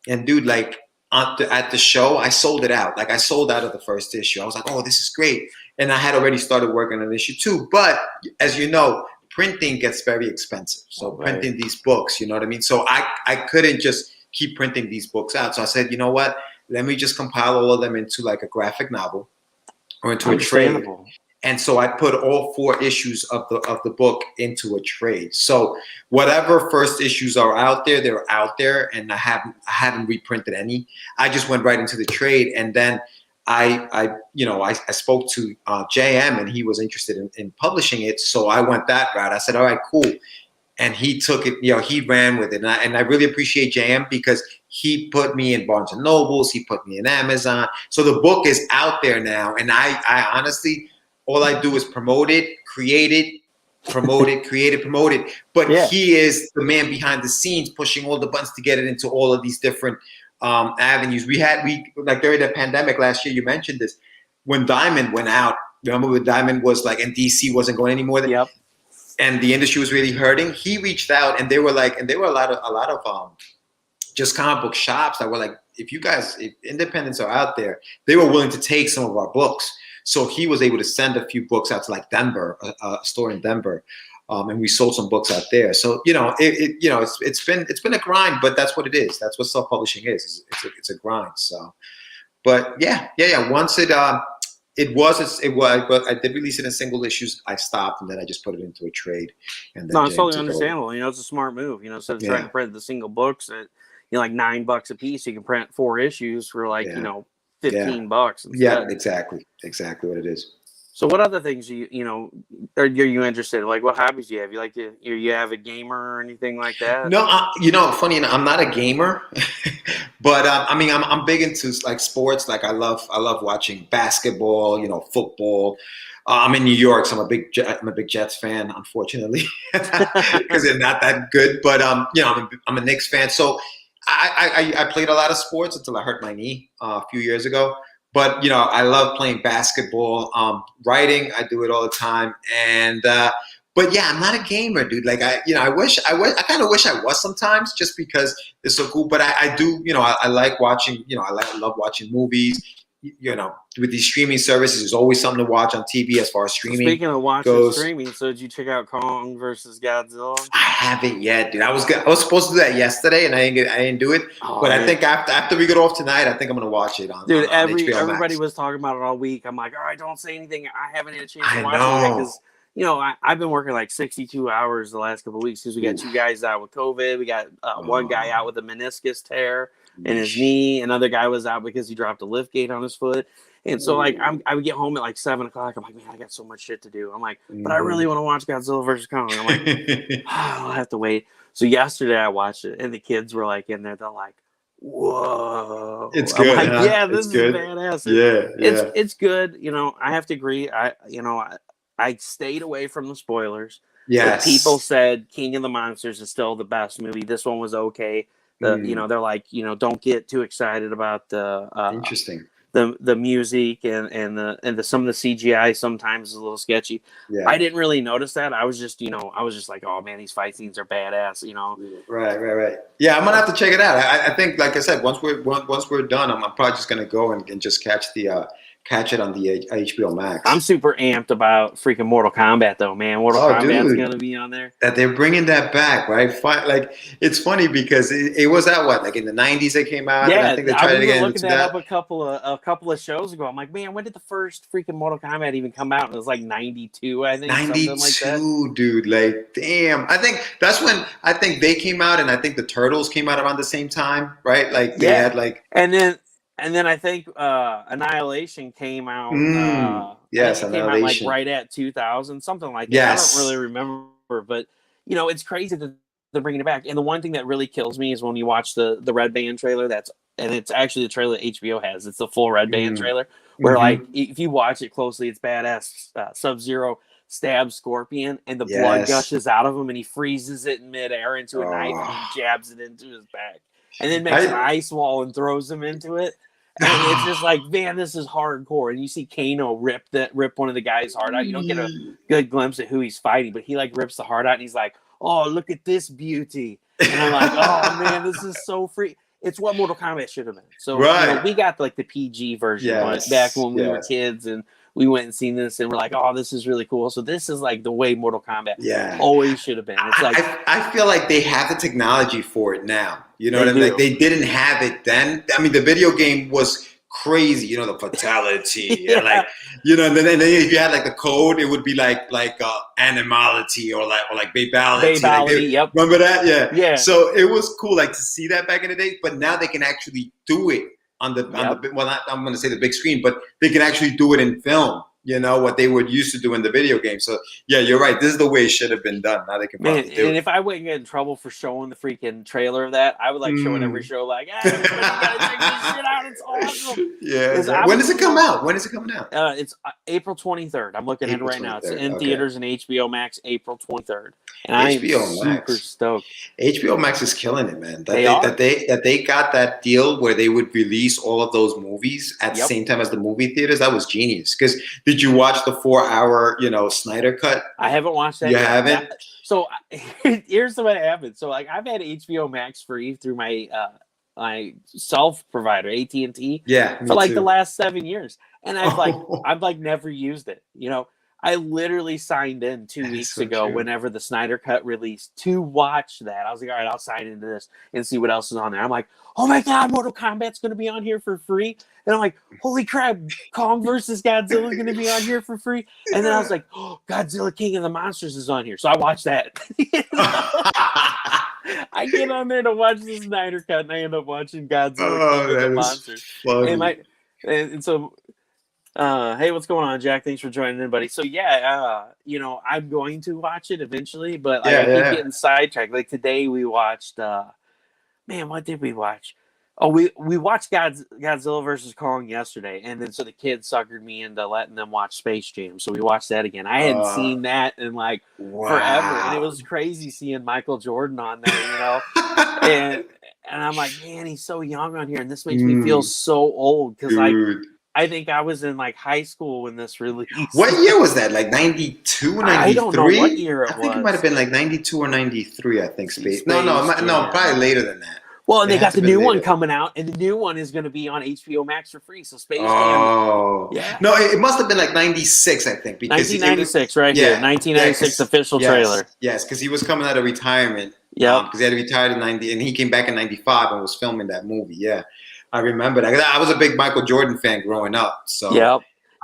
and dude, like at the show, I sold it out. Like I sold out of the first issue. I was like, oh, this is great. And I had already started working on issue 2. But as you know, printing gets very expensive. So printing these books, you know what I mean? So I couldn't just keep printing these books out. So I said, you know what? Let me just compile all of them into like a graphic novel or into a trade. And so I put all 4 issues of the book into a trade. So whatever first issues are out there, they're out there, and I haven't reprinted any. I just went right into the trade, and then I spoke to JM, and he was interested in publishing it. So I went that route. I said, all right, cool. And he took it, he ran with it. And I really appreciate JM because he put me in Barnes and Nobles. He put me in Amazon. So the book is out there now. And I honestly, all I do is promote it, create it, promote it, create it, promote it. But he is the man behind the scenes pushing all the buttons to get it into all of these different avenues. We like during the pandemic last year, you mentioned this, when Diamond went out, remember when Diamond was like, and DC wasn't going anymore, and the industry was really hurting. He reached out, and there were a lot of just comic book shops that were like, if independents are out there, they were willing to take some of our books. So he was able to send a few books out to like Denver, a store in Denver. And we sold some books out there. So it's been a grind, but that's what it is. That's what self-publishing is. It's a grind. So, but yeah. Once it was, but I did release it in single issues. I stopped, and then I just put it into a trade. And then it's totally understandable. It's a smart move. Instead of trying to print the single books at like $9 a piece, you can print 4 issues for like $15 instead. Yeah, exactly what it is. So what other things are you interested in? Like, what hobbies do you have? You have a gamer or anything like that? No, funny enough, I'm not a gamer, but I'm big into like sports. Like I love watching basketball, football. I'm in New York, so I'm a big Jets fan, unfortunately, because they're not that good. But I'm a Knicks fan. So I played a lot of sports until I hurt my knee a few years ago. But I love playing basketball. Writing, I do it all the time. And but yeah, I'm not a gamer, dude. Like I kind of wish I was sometimes, just because it's so cool. But I do, I like watching. I love watching movies. With these streaming services, there's always something to watch on TV as far as streaming. Speaking of watching streaming, so did you check out Kong versus Godzilla? I haven't yet, dude. I was supposed to do that yesterday, and I didn't do it. But I think after we get off tonight, I think I'm gonna watch it on. Dude, on HBO everybody Max. was talking about it all week. I'm like, all right, don't say anything. I haven't had a chance to watch it because I've been working like 62 hours the last couple of weeks because we got 2 guys out with COVID. We got one guy out with a meniscus tear in his knee. Another guy was out because he dropped a lift gate on his foot. And so like I would get home at like 7 o'clock. I'm like, man, I got so much shit to do. I'm like, but I really want to watch Godzilla versus Kong. I'm like, I'll have to wait. So yesterday I watched it, and the kids were like in there. They're like, whoa, it's good. I'm like, huh? yeah, this it's is good. badass. Yeah, It's good. I have to agree. I stayed away from the spoilers. Yes. But people said King of the Monsters is still the best movie. This one was okay. They're like, don't get too excited about Interesting. the music and the some of the CGI sometimes is a little sketchy. Yeah. I didn't really notice that. I was just like, oh man, these fight scenes are badass. Right. Yeah, I'm gonna have to check it out. I think, like I said, once we're done, I'm probably just gonna go and just catch it on the HBO Max. I'm super amped about freaking Mortal Kombat though, man. Mortal Kombat's gonna be on there. That they're bringing that back, right? Like, it's funny because it was at what, like in the 90s it came out. Yeah, and I think they tried to get looking that up a couple of shows ago. I'm like, man, when did the first freaking Mortal Kombat even come out? It was like 92, I think. 92, something like that. Dude. Like, damn. I think that's when they came out, and I think the Turtles came out around the same time, right? Like they had like, and then I think Annihilation came out. Yes, Annihilation came out like right at 2000, something like that. Yes. I don't really remember, but it's crazy that they're bringing it back. And the one thing that really kills me is when you watch the Red Band trailer. And it's actually the trailer that HBO has. It's the full Red Band trailer where like if you watch it closely, it's badass. Sub-Zero stabs Scorpion and the blood gushes out of him, and he freezes it in midair into a knife and he jabs it into his back, and then makes an ice wall and throws him into it. And it's just like, man, this is hardcore. And you see Kano rip one of the guys' heart out. You don't get a good glimpse at who he's fighting, but he like rips the heart out, and he's like, "Oh, look at this beauty!" And I'm like, "Oh man, this is so free." It's what Mortal Kombat should have been. So we got like the PG version back when we were kids, and we went and seen this, and we're like, "Oh, this is really cool." So this is like the way Mortal Kombat always should have been. It's like I feel like they have the technology for it now. You know what I mean? Like they didn't have it then. I mean, the video game was crazy. The fatality, and like and then if you had like the code, it would be like animality or like babality. Yep. Remember that? Yeah. So it was cool, like to see that back in the day. But now they can actually do it on the well, I'm going to say the big screen, but they can actually do it in film. What they would used to do in the video game. So yeah, you're right. This is the way it should have been done. Now they can probably do it. And if I wouldn't get in trouble for showing the freaking trailer of that, I would like showing every show like, hey, you gotta check this shit out. It's awesome. Yeah. When does it come out? When is it coming out? It's April 23rd. I'm looking at it right now. It's in theaters and HBO Max April 23rd. And I'm super stoked. HBO Max is killing it, man. That they got that deal where they would release all of those movies at the same time as the movie theaters. That was genius. Because did you watch the 4-hour, Snyder cut? I haven't watched that. You haven't? So here's what happened. So like I've had HBO Max free through my my self provider, AT&T, for like the last 7 years, and I've never used it. I literally signed in 2 weeks ago whenever the Snyder Cut released to watch that. I was like, all right, I'll sign into this and see what else is on there. I'm like, oh my God, Mortal Kombat's going to be on here for free. And I'm like, holy crap, Kong versus Godzilla is going to be on here for free. And then I was like, oh, Godzilla King of the Monsters is on here. So I watched that. I get on there to watch the Snyder Cut, and I end up watching Godzilla King of the Monsters. And so... hey, what's going on, Jack? Thanks for joining in, buddy. So I'm going to watch it eventually, but I keep getting sidetracked. Like today we watched what did we watch? Oh, we watched Godzilla versus Kong yesterday, and then so the kids suckered me into letting them watch Space Jam. So we watched that again. I hadn't seen that in like forever, and it was crazy seeing Michael Jordan on there, and I'm like, man, he's so young on here, and this makes me feel so old because like I think I was in like high school when this released. What year was that? Like 92, 93? I don't know what year it was. I think it might have been like 92 or 93, I think. No, probably later than that. Well, and they got the new one coming out, and the new one is going to be on HBO Max for free. So Space Jam. Oh. Yeah. No, it must have been like 96, I think. Because 1996, here. 1996 official trailer. Yes, because he was coming out of retirement. Yeah. Because he had retired in 90, and he came back in 95 and was filming that movie. Yeah. I remember that. I was a big Michael Jordan fan growing up. So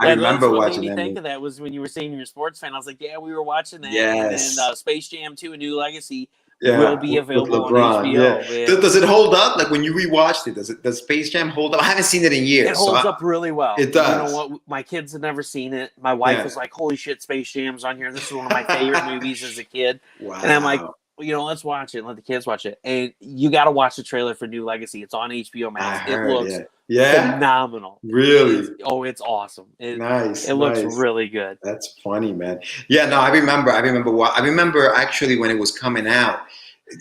I remember watching that. What made me think of that was when you were saying you're a sports fan. I was like, yeah, we were watching that. Yes. And Space Jam 2, A New Legacy will be available on HBO. Yeah. Does it hold up? Like when you rewatched it, does Space Jam hold up? I haven't seen it in years. It holds up really well. It does. You know what? My kids had never seen it. My wife was like, holy shit, Space Jam's on here. This is one of my favorite movies as a kid. Wow. And I'm like, let's watch it. Let the kids watch it. And you got to watch the trailer for New Legacy. It's on HBO Max. It looks Yeah. Phenomenal. Really? It's awesome. Nice. It looks Nice. really good. That's funny, man. Yeah, no, I remember. I remember actually when it was coming out.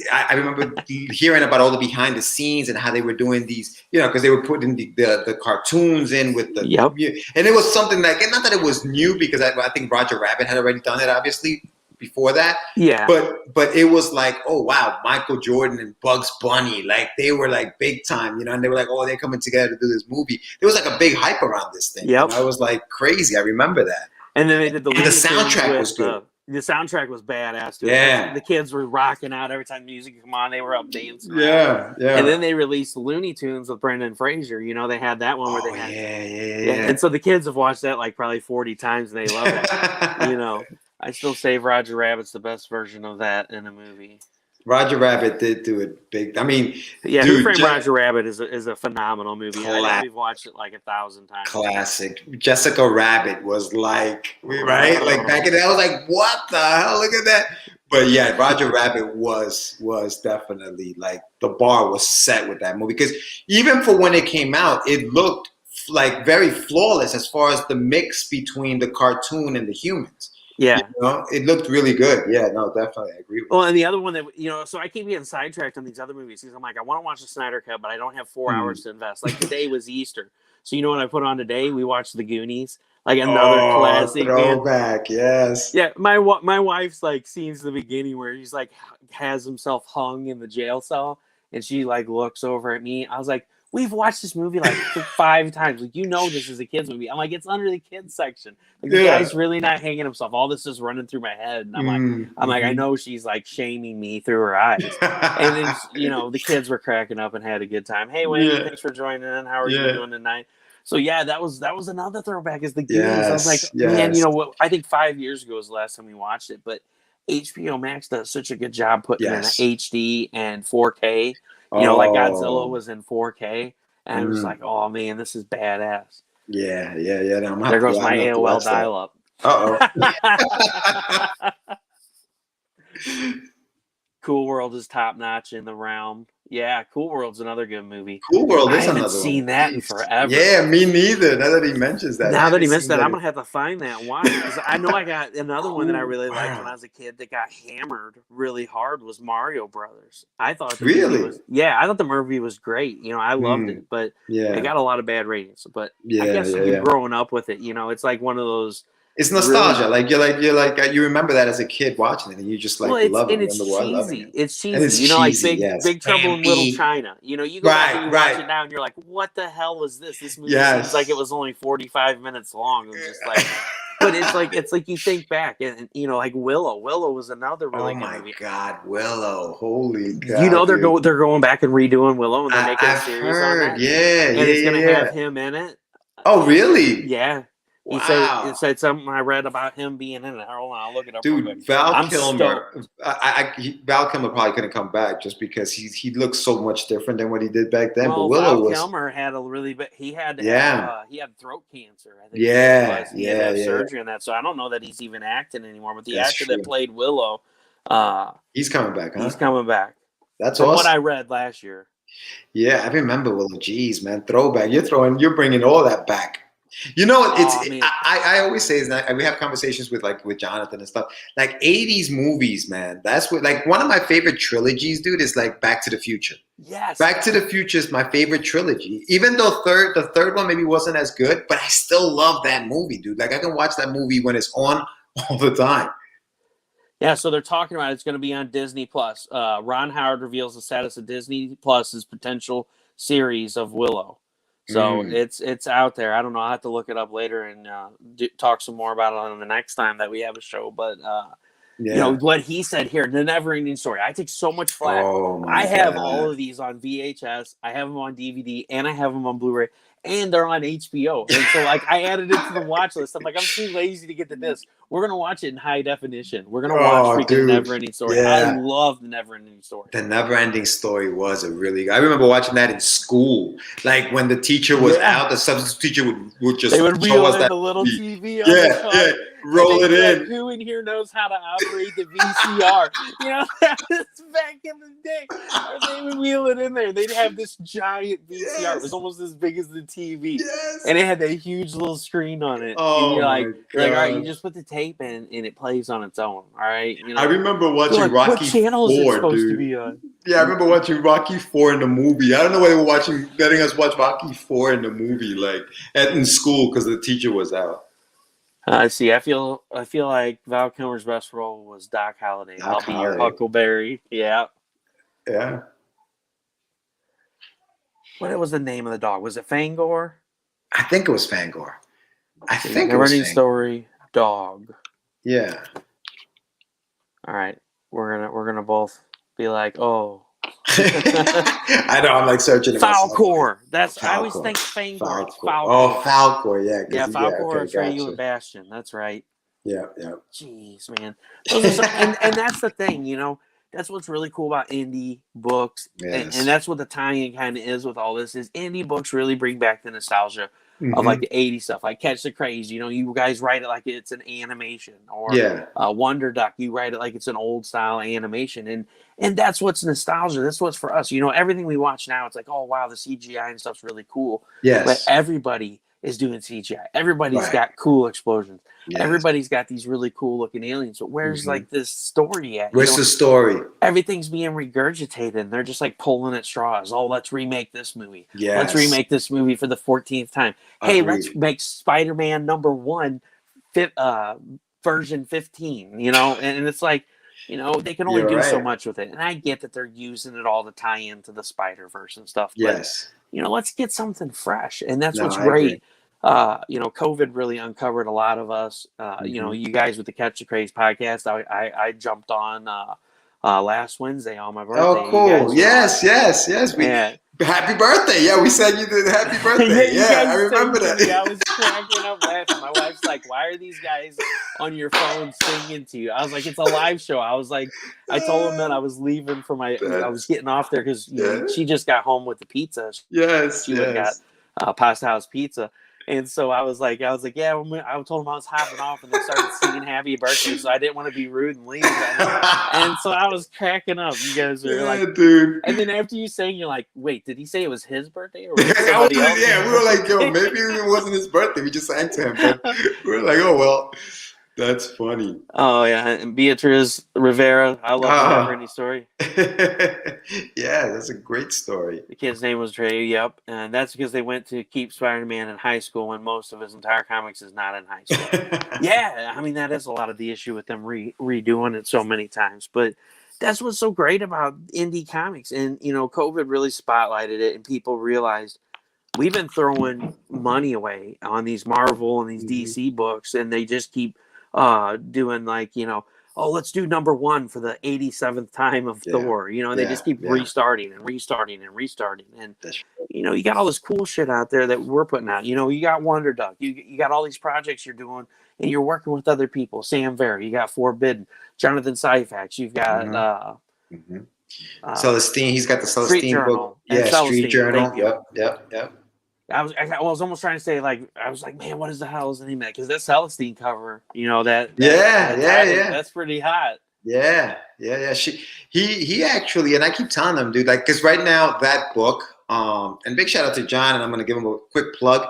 I remember hearing about all the behind the scenes and how they were doing these, because they were putting the cartoons in with the, Yep. and it was something like, and not that it was new because I think Roger Rabbit had already done it, obviously, before that. Yeah. But it was like, oh wow, Michael Jordan and Bugs Bunny, like they were like big time, and they were like, oh, they're coming together to do this movie. There was like a big hype around this thing. Yep. I was like crazy. I remember that. And then they did the soundtrack was good. The soundtrack was badass too. Yeah. The kids were rocking out every time music would come on. They were up dancing. Yeah, yeah. And then they released Looney Tunes with Brendan Fraser. They had that one where they had. Yeah. And so the kids have watched that like probably 40 times and they love it. I still say Roger Rabbit's the best version of that in a movie. Roger Rabbit did do it big. I mean, yeah, Who Framed Roger Rabbit is a phenomenal movie. I think we've watched it like 1,000 times. Classic. Jessica Rabbit was like, right? Like back in the day, I was like, what the hell? Look at that. But yeah, Roger Rabbit was definitely like the bar was set with that movie because even for when it came out, it looked like very flawless as far as the mix between the cartoon and the humans. Yeah. It looked really good. Yeah, no, definitely. I agree with you. Well, and the other one that, so I keep getting sidetracked on these other movies because I'm like, I want to watch the Snyder Cut, but I don't have 4 hours to invest. Like today was Easter. So you know what I put on today? We watched The Goonies. Like another classic. Throwback, yes. Yeah, my wife's like scenes the beginning where he's like has himself hung in the jail cell and she like looks over at me. I was like, we've watched this movie like 5 times. Like, this is a kid's movie. I'm like, it's under the kids section. Like, the guy's really not hanging himself. All this is running through my head. And I'm like, I know she's like shaming me through her eyes. And then, the kids were cracking up and had a good time. Hey, Wayne, thanks for joining in. How are you doing tonight? So, yeah, that was another throwback is the Goonies. I was like, man, what? I think 5 years ago was the last time we watched it. But HBO Max does such a good job putting in HD and 4K. Like Godzilla was in 4K, and I was like, "Oh man, this is badass." Yeah. No, there goes my AOL dial-up. Cool World is top notch in the realm. Yeah, Cool World's another good movie. Cool World is another one. I haven't seen that in forever. Yeah, me neither. Now that he mentions that. Now that he mentions that, I'm going to have to find that one. Because I know I got another one that I really liked when I was a kid that got hammered really hard was Mario Brothers. I thought the movie was, I thought the movie was great. I loved it. But it got a lot of bad ratings. But I guess growing up with it, it's like one of those. It's nostalgia. Really, you remember that as a kid watching it, and you just love it. And it's cheesy. It's cheesy. Like Big Trouble in Little China. You go back and you watch it now, and you're like, "What the hell was this? This movie seems like it was only 45 minutes long." It was just like, but it's like you think back, and like Willow. Willow was another really good movie. Oh my God, Willow! Holy God! They're going back and redoing Willow, and they're making a series on that. And it's gonna have him in it. Oh, really? Yeah. He said something I read about him being in it. Hold on, I'll look it up. Dude, Val Kilmer. Val Kilmer probably couldn't come back just because he looks so much different than what he did back then. But Willow Val Kilmer had a really big. He had throat cancer. I think. He had surgery on that. So I don't know that he's even acting anymore. But the actor that played Willow, he's coming back. Huh? He's coming back. That's awesome. What I read last year. Yeah, I remember Willow. Jeez, man, throwback. You're bringing all that back. I always say is that we have conversations with Jonathan and stuff. Like 80s movies, man. That's what one of my favorite trilogies, dude, is like Back to the Future. Yes. Back to the Future is my favorite trilogy. Even though the third one maybe wasn't as good, but I still love that movie, dude. Like I can watch that movie when it's on all the time. Yeah, so they're talking about it's going to be on Disney Plus. Ron Howard reveals the status of Disney Plus's potential series of Willow. So it's out there. I don't know. I'll have to look it up later and talk some more about it on the next time that we have a show. But what he said here, the never-ending story. I take so much flack. I have all of these on VHS. I have them on DVD, and I have them on Blu-ray, and they're on HBO. And so I added it to the watch list. I'm like, I'm too lazy to get the disc. we're gonna watch it in high definition. We're gonna watch freaking Never Ending Story. Yeah. I love the Never Ending Story. The Never Ending Story was a really good. I remember watching that in school. Like when the teacher was out, the substitute teacher would just they would show wheel us in that the little TV. TV on the car. Roll it in. Like, who in here knows how to operate the VCR? You know, that was back in the day. They would wheel it in there. They'd have this giant VCR. It was almost as big as the TV. Yes. And it had that huge little screen on it. Oh, and you're like, all right, you God. just put the tape in and it plays on its own. All right. You know? I remember watching like, Rocky what channel is it 4, supposed dude. to be on? Yeah, I remember watching Rocky 4 in the movie. I don't know why they were letting us watch Rocky 4 in the movie, like in school, because the teacher was out. See, I feel like Val Kilmer's best role was Doc Holliday. I'll be your Huckleberry. Yeah. Yeah. What was the name of the dog? Was it Fangor? I think it was Fangor. I think it Never was Ending Fangor. Story dog. Yeah. All right, we're gonna both be like, oh. I know. I'm like searching. Falcor. That's Falcor. I always think Fangor. Falcor. Oh, Falcor. Yeah. Falcor or okay, Freyu gotcha. and Bastion. That's right. Yeah. Jeez, man. Those are and that's the thing, you know. That's what's really cool about indie books, Yes. and that's what the tie-in kind of is with all this. Is indie books really bring back the nostalgia of like the 80s stuff, like Catch the Craze. You know, you guys write it like it's an animation, or Wonderduck. You write it like it's an old style animation, and that's what's nostalgia. That's what's for us. You know, everything we watch now, it's like, oh wow, the CGI and stuff's really cool. Yes. But everybody is doing CGI. Everybody's got cool explosions. Yes. Everybody's got these really cool looking aliens. But where's like this story at? Where's the story? Everything's being regurgitated, and they're just like pulling at straws. Oh, let's remake this movie. Yes. Let's remake this movie for the 14th time. Hey, let's make Spider-Man #1 version 15. You know, and it's like, you know, they can only do so much with it. And I get that they're using it all to tie into the Spider-Verse and stuff. Yes. But, you know, let's get something fresh. And that's what's great. You know, COVID really uncovered a lot of us. You know, you guys with the Catch the Craze podcast, I jumped on last Wednesday on my birthday. Oh, cool. Yes. Happy birthday. Yeah, we said you did happy birthday. I remember that. I was cracking up laughing. My wife's like, why are these guys on your phone singing to you? I was like, it's a live show. I was like, I told them that I was leaving for I was getting off there because she just got home with the pizza. She got Pasta House Pizza. And so I was like, yeah, I told him I was hopping off, and they started singing happy birthday. So I didn't want to be rude and leave. And so I was cracking up. You guys were like, dude. And then after you sang, you're like, wait, did he say it was his birthday or was it somebody else? Yeah, we were like, yo, maybe it wasn't his birthday. We just sang to him. But we were like, oh, well, that's funny. Oh, yeah. And Beatriz Rivera, I love Never Ending Story. Yeah, that's a great story. The kid's name was Dre, yep. And that's because they went to keep Spider-Man in high school when most of his entire comics is not in high school. Yeah, I mean, that is a lot of the issue with them redoing it so many times. But that's what's so great about indie comics. And, you know, COVID really spotlighted it, and people realized we've been throwing money away on these Marvel and these DC books, and they just keep doing like, you know, oh, let's do #1 for the 87th time of Thor. You know, and they just keep restarting. And, you know, you got all this cool shit out there that we're putting out. You know, you got Wonderduck. You got all these projects you're doing, and you're working with other people. Sam Vera, you got Forbidden. Jonathan Syfax, you've got Celestine. He's got the Celestine book. Yeah, Street Journal. Yep. I was almost trying to say, like, I was like, man, what is the hell is the name of that? Because that Celestine cover, you know, that's pretty hot. Yeah. He actually, and I keep telling him, dude, like, because right now that book, and big shout out to John, and I'm gonna give him a quick plug.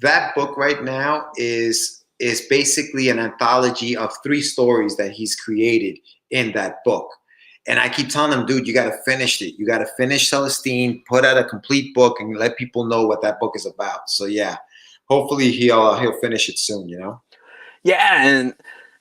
That book right now is basically an anthology of 3 stories that he's created in that book. And I keep telling him, dude, you got to finish it. You got to finish Celestine, put out a complete book, and let people know what that book is about. So yeah, hopefully he'll finish it soon. You know. Yeah,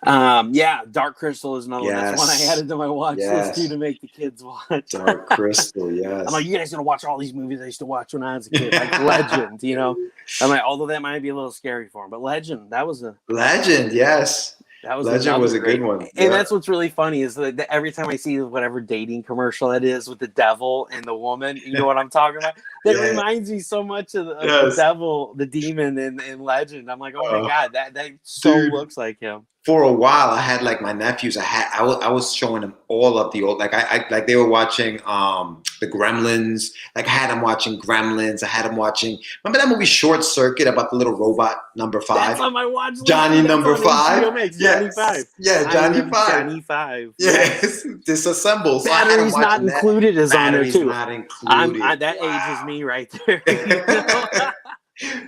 and Dark Crystal is another one. That's one I added to my watch list too, to make the kids watch. Dark Crystal, yes. I'm like, you guys gonna watch all these movies I used to watch when I was a kid, like Legend. You know, I'm like, although that might be a little scary for him, but Legend, that was a Legend, yes. Legend was a good one. And that's what's really funny is that every time I see whatever dating commercial that is with the devil and the woman, you know what I'm talking about? That reminds me so much of the devil, the demon in Legend. I'm like, oh my God, that so looks like him. for a while, I had like my nephews. I was showing them all of the old, like they were watching the Gremlins. Like I had them watching Gremlins. I had them watching. Remember that movie Short Circuit about the little robot number 5? That's on my watch list. Johnny That's number on 5. HBO Max, Johnny 5. Yeah, Johnny 5. Johnny 5. Yes, disassembles. Batteries not included is on there too. Not included. That ages me right there. You know?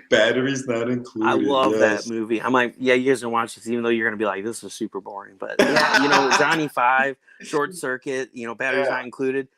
Batteries not included. I love that movie. I'm like, yeah, you guys can watch this, even though you're gonna be like, this is super boring. But yeah, you know, Johnny 5, Short Circuit, you know, batteries not included.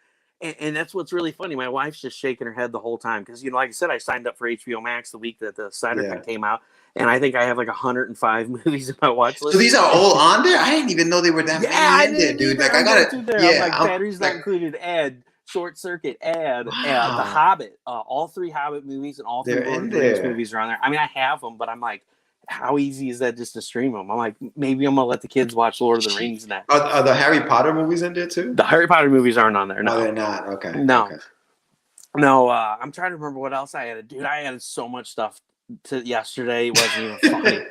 And that's what's really funny. My wife's just shaking her head the whole time because, you know, like I said, I signed up for HBO Max the week that the Snyder Cut came out, and I think I have like 105 movies in my watch list. So these are all on there? I didn't even know they were that many in there, dude. Like I gotta, I'm like, batteries not included. Add Short Circuit. Add The Hobbit. All 3 Hobbit movies and all 3 Lord of the Rings movies are on there. I mean, I have them, but I'm like, how easy is that just to stream them? I'm like, maybe I'm gonna let the kids watch Lord of the Rings next. Are the Harry Potter movies in there too? The Harry Potter movies aren't on there. No, they're not. Okay. No. Okay. No, I'm trying to remember what else I added. Dude, I added so much stuff to yesterday. It wasn't even funny.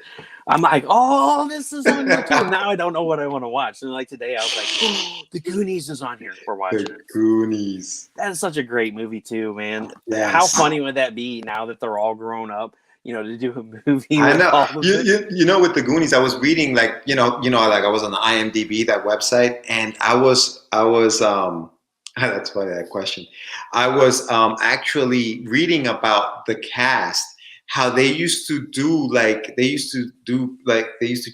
I'm like, oh, this is on here too. Now I don't know what I want to watch. And like today, I was like, oh, The Goonies is on here. We're watching it. Goonies. That is such a great movie too, man. Yes. How funny would that be now that they're all grown up? You know, to do a movie. I know. You know, with the Goonies, I was reading like, you know, like I was on the IMDb, that website, and I was that's funny, that question. I was actually reading about the cast, how they used to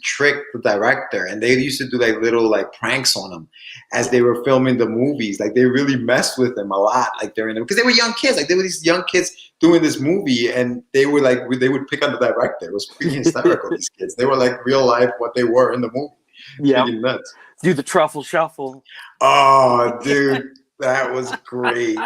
trick the director, and they used to do like little like pranks on him as they were filming the movies. Like they really messed with him a lot, like during them, because they were young kids. Like they were these young kids doing this movie, and they were like, they would pick on the director. It was freaking hysterical. These kids, they were like real life what they were in the movie. Yeah, freaking nuts. Do the truffle shuffle. Oh, dude, that was great.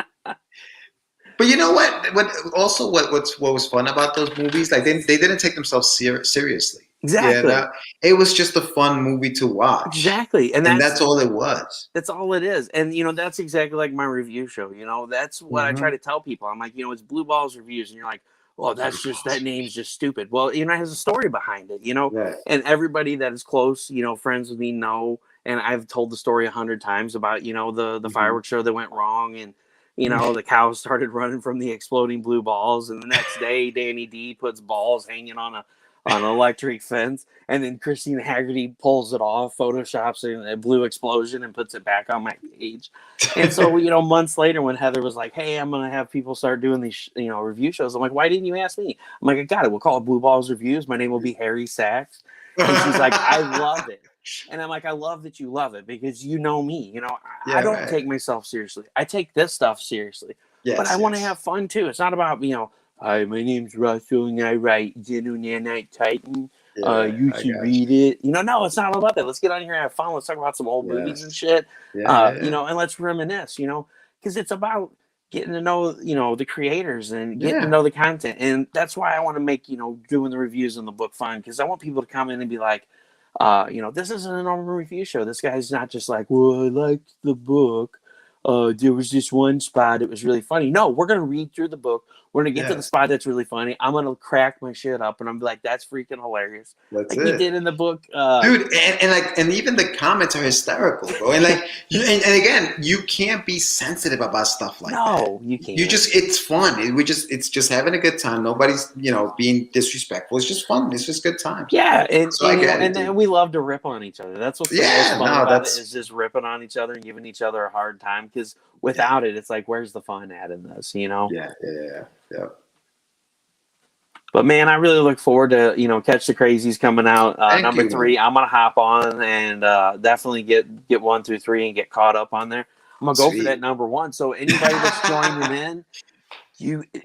But you know what? What was fun about those movies? Like they didn't take themselves seriously. Exactly. Yeah, it was just a fun movie to watch. Exactly, and that's all it was. That's all it is. And you know, that's exactly like my review show. You know, that's what I try to tell people. I'm like, you know, it's Blue Balls Reviews, and you're like, well, that's just that name's just stupid. Well, you know, it has a story behind it. You know, and everybody that is close, you know, friends with me know. And I've told the story 100 times about, you know, the fireworks show that went wrong, and you know, the cows started running from the exploding blue balls, and the next day Danny D puts balls hanging on an electric fence, and then Christina Haggerty pulls it off, photoshops a blue explosion, and puts it back on my page. And so, you know, months later, when Heather was like, "Hey, I'm gonna have people start doing these, you know, review shows," I'm like, "Why didn't you ask me?" I'm like, "I got it. We'll call it Blue Balls Reviews. My name will be Harry Sachs." And she's like, "I love it." And I'm like, I love that you love it, because you know me. You know, I don't take myself seriously. I take this stuff seriously. But I want to have fun too. It's not about, you know, hi, my name's Russell and I write Zeno Nanite Titan. You should read it. You know, no, it's not all about that. Let's get on here and have fun. Let's talk about some old movies and shit. You know, and let's reminisce, you know, because it's about getting to know, you know, the creators and getting to know the content. And that's why I want to make, you know, doing the reviews in the book fun, because I want people to come in and be like, you know, this isn't a normal review show. This guy's not just like, well, I liked the book. There was this one spot, it was really funny. No, we're going to read through the book. We're going to get to the spot that's really funny. I'm going to crack my shit up, and I'm like, that's freaking hilarious. That's like it. You did in the book. Dude, and even the comments are hysterical, bro. And like, and again, you can't be sensitive about stuff like that. No, you can't. It's fun. It's just having a good time. Nobody's, you know, being disrespectful. It's just fun. It's just good time. Yeah, and we love to rip on each other. That's what's the most fun about it, is just ripping on each other and giving each other a hard time, because without it, it's like, where's the fun at in this, you know? Yeah. But man, I really look forward to, you know, Catch the Crazies coming out. Number 3, I'm gonna hop on and definitely get 1 through 3 and get caught up on there. I'm gonna go for that number 1. So anybody that's joining in,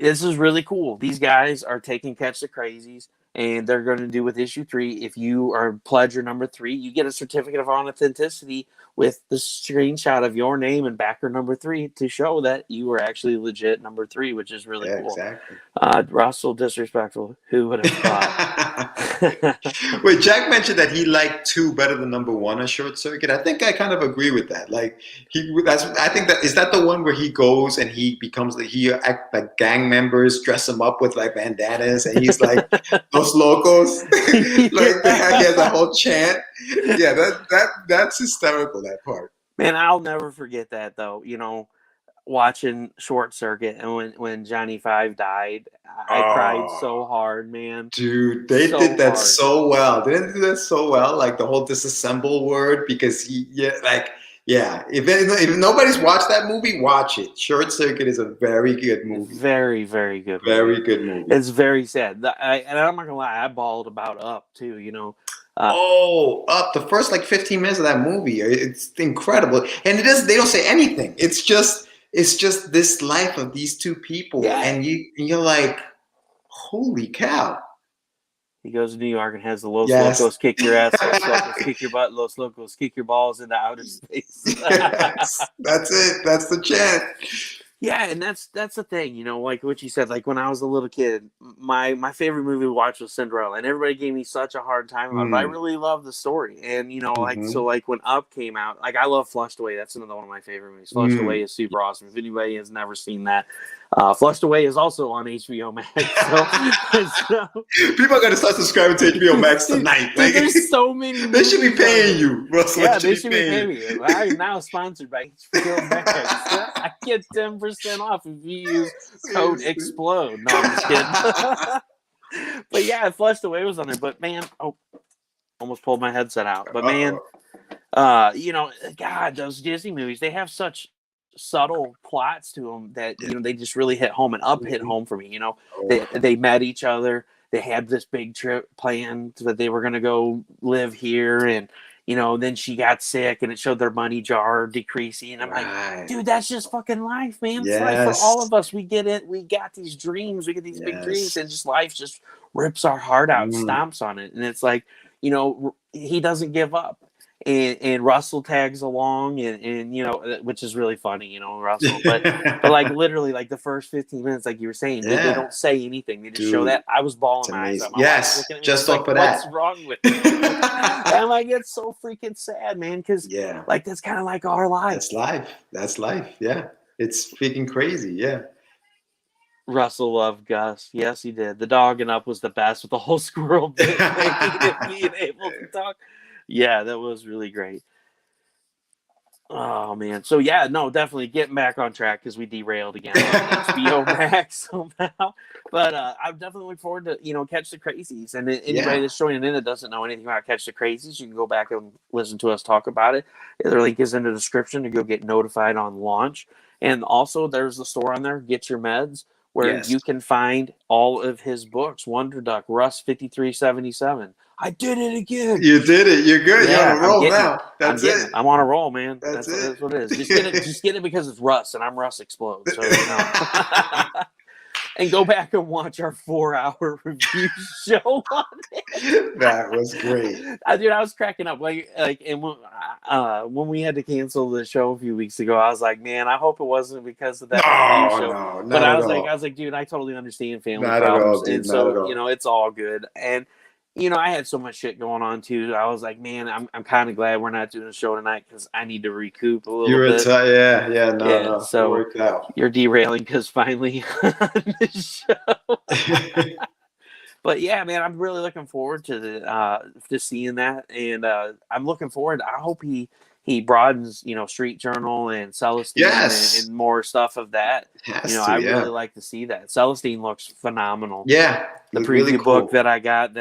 this is really cool. These guys are taking Catch the Crazies, and they're going to do with issue 3. If you are pledger number 3, you get a certificate of authenticity with the screenshot of your name and backer number 3 to show that you were actually legit number 3, which is really cool. Exactly. Russell, disrespectful. Who would have thought? Wait, Jack mentioned that he liked 2 better than number 1, a Short Circuit. I think I kind of agree with that. Like I think that is that the one where he goes and he act like gang members dress him up with like bandanas, and he's like Los Locos. Like Yeah. he has a whole chant. Yeah, that's hysterical, that part. Man, I'll never forget that though. You know, watching Short Circuit and when Johnny Five died, I cried Oh, so hard, man. dude, they did So that hard. so well. They didn't do that so well, like the whole disassemble word, because if nobody's watched that movie, watch it. Short Circuit is a very good movie. Very, very good movie. Very good movie. It's very sad. And I'm not gonna lie, I bawled about Up too. You know. Up the first like 15 minutes of that movie, it's incredible, and they don't say anything. It's just this life of these two people, Yeah. and you're like, holy cow. He goes to New York and has the Los Yes. Locos kick your ass, Los Locos kick your butt, Los Locos kick your balls into outer space. Yes, that's it. That's the chant. Yeah, and that's the thing, you know, like what you said, like when I was a little kid, my favorite movie to watch was Cinderella, and everybody gave me such a hard time about it, but I really love the story. And, you know, like, so like when Up came out, like I love Flushed Away. That's another one of my favorite movies. Flushed Away is super awesome. If anybody has never seen that, Flushed Away is also on HBO Max. So people are going to start subscribing to HBO Max tonight. Dude, there's so many they should be paying you, Russell. Yeah, they should be paying me. I am now sponsored by HBO Max. I get 10% off if you use code EXPLODE. No, I'm just kidding. But yeah, Flushed Away was on there. But man, almost pulled my headset out. But man, you know, God, those Disney movies, they have such subtle plots to them that, you know, they just really hit home. And Up hit home for me. You know, they met each other. They had this big trip planned that they were going to go live here, and you know, then she got sick and it showed their money jar decreasing. And I'm like, dude, that's just fucking life, man. It's life for all of us. We get it. We got these dreams. We get these big dreams, and just life just rips our heart out, stomps on it. And it's like, you know, he doesn't give up. And Russell tags along, and you know, which is really funny, you know, Russell. But like literally, like the first 15 minutes, like you were saying, they don't say anything. They just show that. I was bawling my eyes out. Yes, just off of that. What's wrong with me? And like, it's so freaking sad, man. Because like that's kind of like our life. That's life. That's life. Yeah, it's freaking crazy. Yeah. Russell loved Gus. Yes, he did. The dog and Up was the best with the whole squirrel bit. Being able to talk. Yeah, that was really great. Oh man, so yeah, no, definitely getting back on track because we derailed again on HBO Max somehow. But I definitely look forward to, you know, Catch the Crazies, and anybody that's joining in that doesn't know anything about Catch the Crazies, you can go back and listen to us talk about it. The link is in the description to go get notified on launch, and also there's the store on there, Get Your Meds, where you can find all of his books. Wonderduck, Russ 5377. I did it again. You did it. You're good. You're on a roll now. That's it. I'm on a roll, man. That's what it is. Just get it because it's Russ, and I'm Russ Explode. So, you know. And go back and watch our 4-hour review show on it. That was great. Dude, I was cracking up. And when we had to cancel the show a few weeks ago, I was like, man, I hope it wasn't because of that review show. No, but I was like, dude, I totally understand family problems, and so you know, it's all good. And you know, I had so much shit going on too. I was like, man, I'm kind of glad we're not doing a show tonight because I need to recoup a little bit. No. So you're derailing because finally on the show. But yeah, man, I'm really looking forward to seeing that, and I'm looking forward. I hope he broadens, you know, Street Journal and Celestine and more stuff of that. I really like to see that. Celestine looks phenomenal. Yeah. The preview really cool book that I did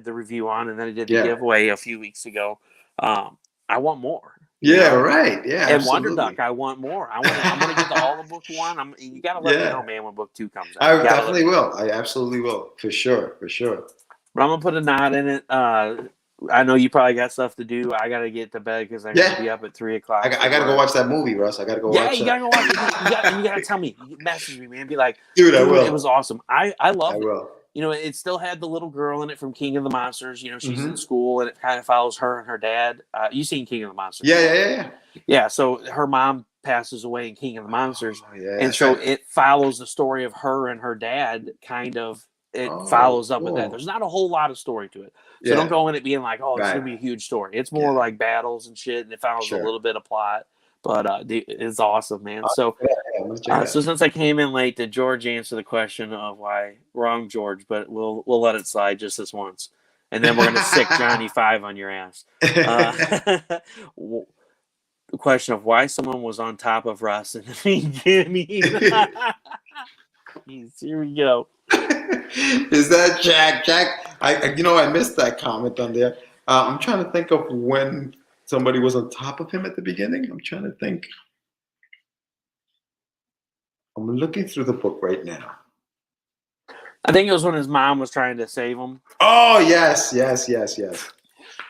the review on, and then I did the giveaway a few weeks ago. I want more. Yeah, right. Yeah. And Wonderduck, I want more. I'm gonna get to all the book one. You gotta let me know, man, when book 2 comes out. I definitely will. I absolutely will. For sure. But I'm gonna put a knot in it. I know you probably got stuff to do. I gotta get to bed because I'm gonna be up at 3 o'clock. I gotta go watch that movie, Russ. I gotta go watch it. Yeah, you gotta go watch it. You gotta tell me. Message me, man. Be like, dude, I will. It was awesome. I loved it. Will. You know, it still had the little girl in it from King of the Monsters. You know, she's in school, and it kind of follows her and her dad. You seen King of the Monsters? Yeah. Yeah, so her mom passes away in King of the Monsters. And so it follows the story of her and her dad, kind of. It follows up with that. There's not a whole lot of story to it. So don't go in it being like, oh, it's going to be a huge story. It's more like battles and shit, and it follows a little bit of plot. But it's awesome, man. So I'm gonna check it So out. since I came in late, did George answer the question of why? Wrong, George, but we'll let it slide just this once, and then we're gonna sick Johnny 5 on your ass. The question of why someone was on top of Russ in the beginning. Here we go. Is that Jack? Jack, I missed that comment on there. I'm trying to think of when somebody was on top of him at the beginning. I'm trying to think. I'm looking through the book right now. I think it was when his mom was trying to save him. Oh, yes.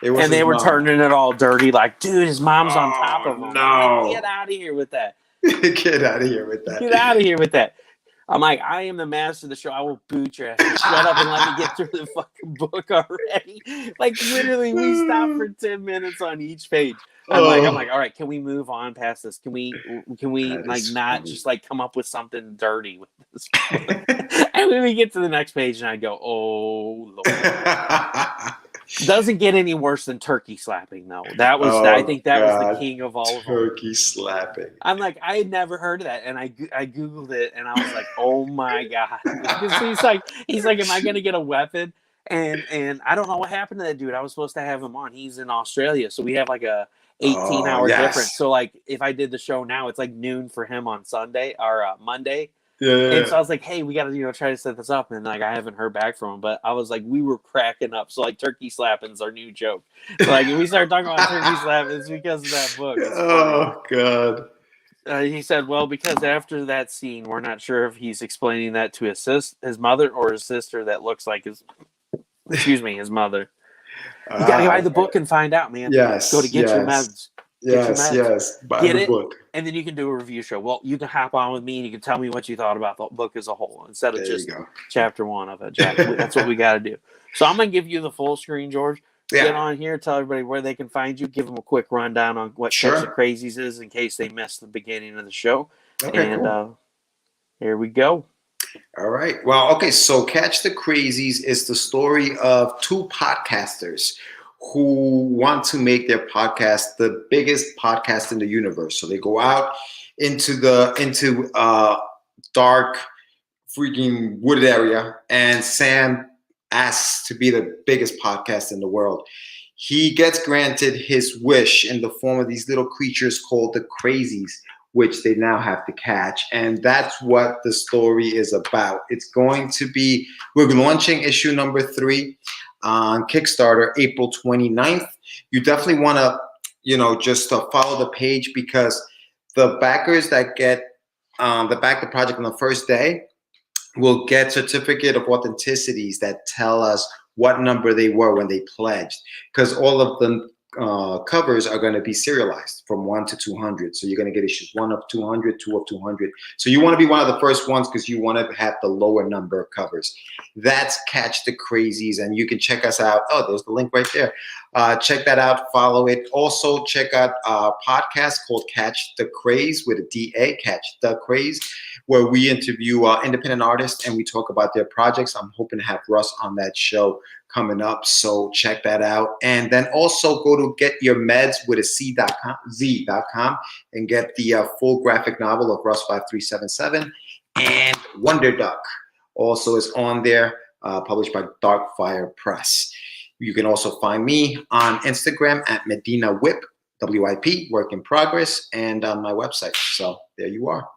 It was and they were mom. turning it all dirty, like, dude, his mom's on top of him. No. I'm like, get out of here with that. Get out of here with that. Get out of here with that. I'm like, I am the master of the show. I will boot your ass. Shut up and let me get through the fucking book already. Like, literally, we stopped for 10 minutes on each page. I'm like, all right, can we move on past this? Can we like not just like come up with something dirty with this book? And then we get to the next page, and I go, oh Lord. Doesn't get any worse than turkey slapping, though. That was, I think that was the king of all of them. Turkey slapping. I'm like, I had never heard of that, and I googled it, and I was like, oh my god, because he's like, am I gonna get a weapon? And I don't know what happened to that dude. I was supposed to have him on. He's in Australia, so we have like a 18-hour difference. So like, if I did the show now, it's like noon for him on Sunday or Monday. Yeah. And so I was like, hey, we got to, try to set this up. And like, I haven't heard back from him, but I was like, we were cracking up. So like, turkey slapping's our new joke. So like, if we start talking about turkey slapping, it's because of that book. Oh, God. He said, well, because after that scene, we're not sure if he's explaining that to his mother or his sister that looks like his mother. You got to buy the book and find out, man. Yes. Go to get your meds. Yes. Buy the book. And then you can do a review show. Well, you can hop on with me and you can tell me what you thought about the book as a whole instead of just chapter 1 of it. That's what we got to do. So I'm going to give you the full screen, George. Yeah. Get on here, tell everybody where they can find you, give them a quick rundown on what Catch the Crazies is in case they missed the beginning of the show. Okay, cool. Here we go. All right. Well, okay, so Catch the Crazies is the story of two podcasters who want to make their podcast the biggest podcast in the universe. So they go out into dark, freaking wooded area, and Sam asks to be the biggest podcast in the world. He gets granted his wish in the form of these little creatures called the Crazies, which they now have to catch. And that's what the story is about. It's going to be, we're launching issue number 3 on Kickstarter, April 29th. You definitely want to, just follow the page, because the backers that back the project on the first day will get certificate of authenticities that tell us what number they were when they pledged, because all of the covers are going to be serialized from 1 to 200. So you're going to get issues 1 of 200, 2 of 200. So you want to be one of the first ones because you want to have the lower number of covers. That's Catch the Crazies, and you can check us out. Oh, there's the link right there. Check that out. Follow it. Also, check out our podcast called Catch the Craze with a DA, Catch the Craze, where we interview independent artists and we talk about their projects. I'm hoping to have Russ on that show coming up, so check that out. And then also go to Get Your Meds with a Z.com and get the full graphic novel of Russ 5377. And Wonderduck also is on there, published by Darkfire Press. You can also find me on Instagram at Medina Whip, WIP, work in progress, and on my website. So there you are.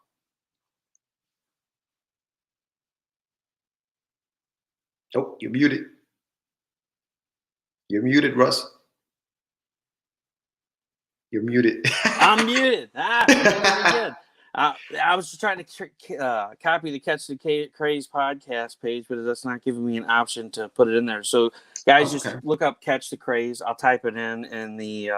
Oh, you're muted. You're muted, Russ. You're muted. I'm muted. Very good. I was just trying to copy the Catch the Craze podcast page, but that's not giving me an option to put it in there. So, guys, just look up Catch the Craze. I'll type it in the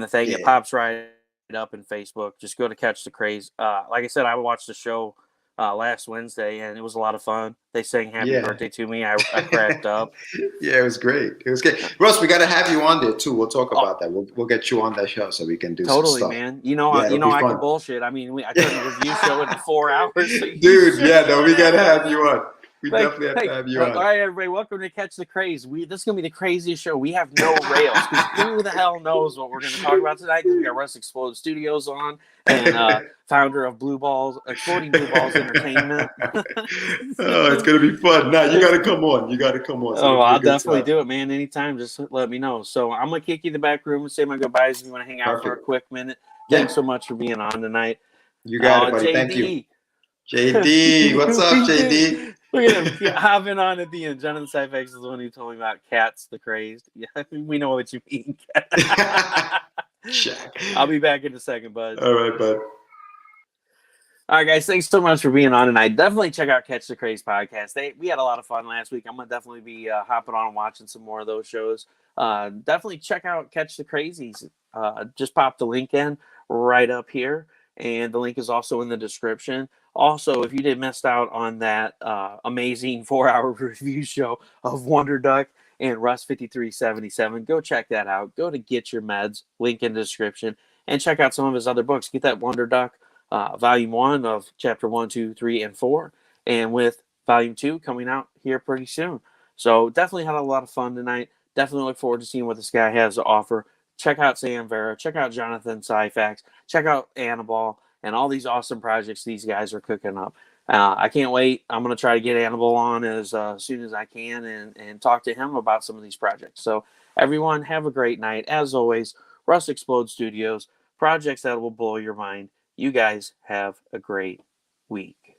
thing. Yeah. It pops right up in Facebook. Just go to Catch the Craze. Like I said, I watched the show last Wednesday, and it was a lot of fun. They sang "Happy Birthday" to me. I cracked up. Yeah, it was great. It was great. Russ, we got to have you on there too. We'll talk about that. We'll get you on that show so we can do some stuff. Man. I can bullshit. I mean, I couldn't review show in 4 hours. So dude, we got to have you on. We definitely have to have you all on. right, everybody, welcome to Catch the Craze. This is gonna be the craziest show. We have no rails because who the hell knows what we're gonna talk about tonight? Because we got Russ Explode Studios on and founder of Exploding Blue Balls Entertainment. Oh, it's gonna be fun. Now you got to come on. You got to come on. It's Oh, gonna be a I'll good definitely time. do it, man. Anytime, just let me know. So I'm gonna kick you in the back room and say my goodbyes. If you want to hang out for a Perfect. quick minute, Yeah. thanks so much for being on tonight. You got it, buddy. Thank you. JD, what's up, JD? Look at him hopping on at the end. Jonathan Syphax is the one who told me about cats, the crazed. Yeah, we know what you mean. Check. I'll be back in a second, bud. All right, bud. All right, guys. Thanks so much for being on tonight. Definitely check out Catch the Craze podcast. We had a lot of fun last week. I'm gonna definitely be hopping on and watching some more of those shows. Definitely check out Catch the Crazies. Just pop the link in right up here, and the link is also in the description. Also, if you did missed out on that amazing 4-hour review show of Wonderduck and Rust 5377, go check that out. Go to Get Your Meds, link in the description, and check out some of his other books. Get that Wonderduck Volume 1 of Chapter 1, 2, 3, and 4, and with Volume 2 coming out here pretty soon. So definitely had a lot of fun tonight. Definitely look forward to seeing what this guy has to offer. Check out Sam Vera. Check out Jonathan Syphax. Check out Annabelle and all these awesome projects these guys are cooking up. I can't wait. I'm going to try to get Annabelle on as soon as I can and talk to him about some of these projects. So everyone, have a great night. As always, Russ Explode Studios, projects that will blow your mind. You guys have a great week.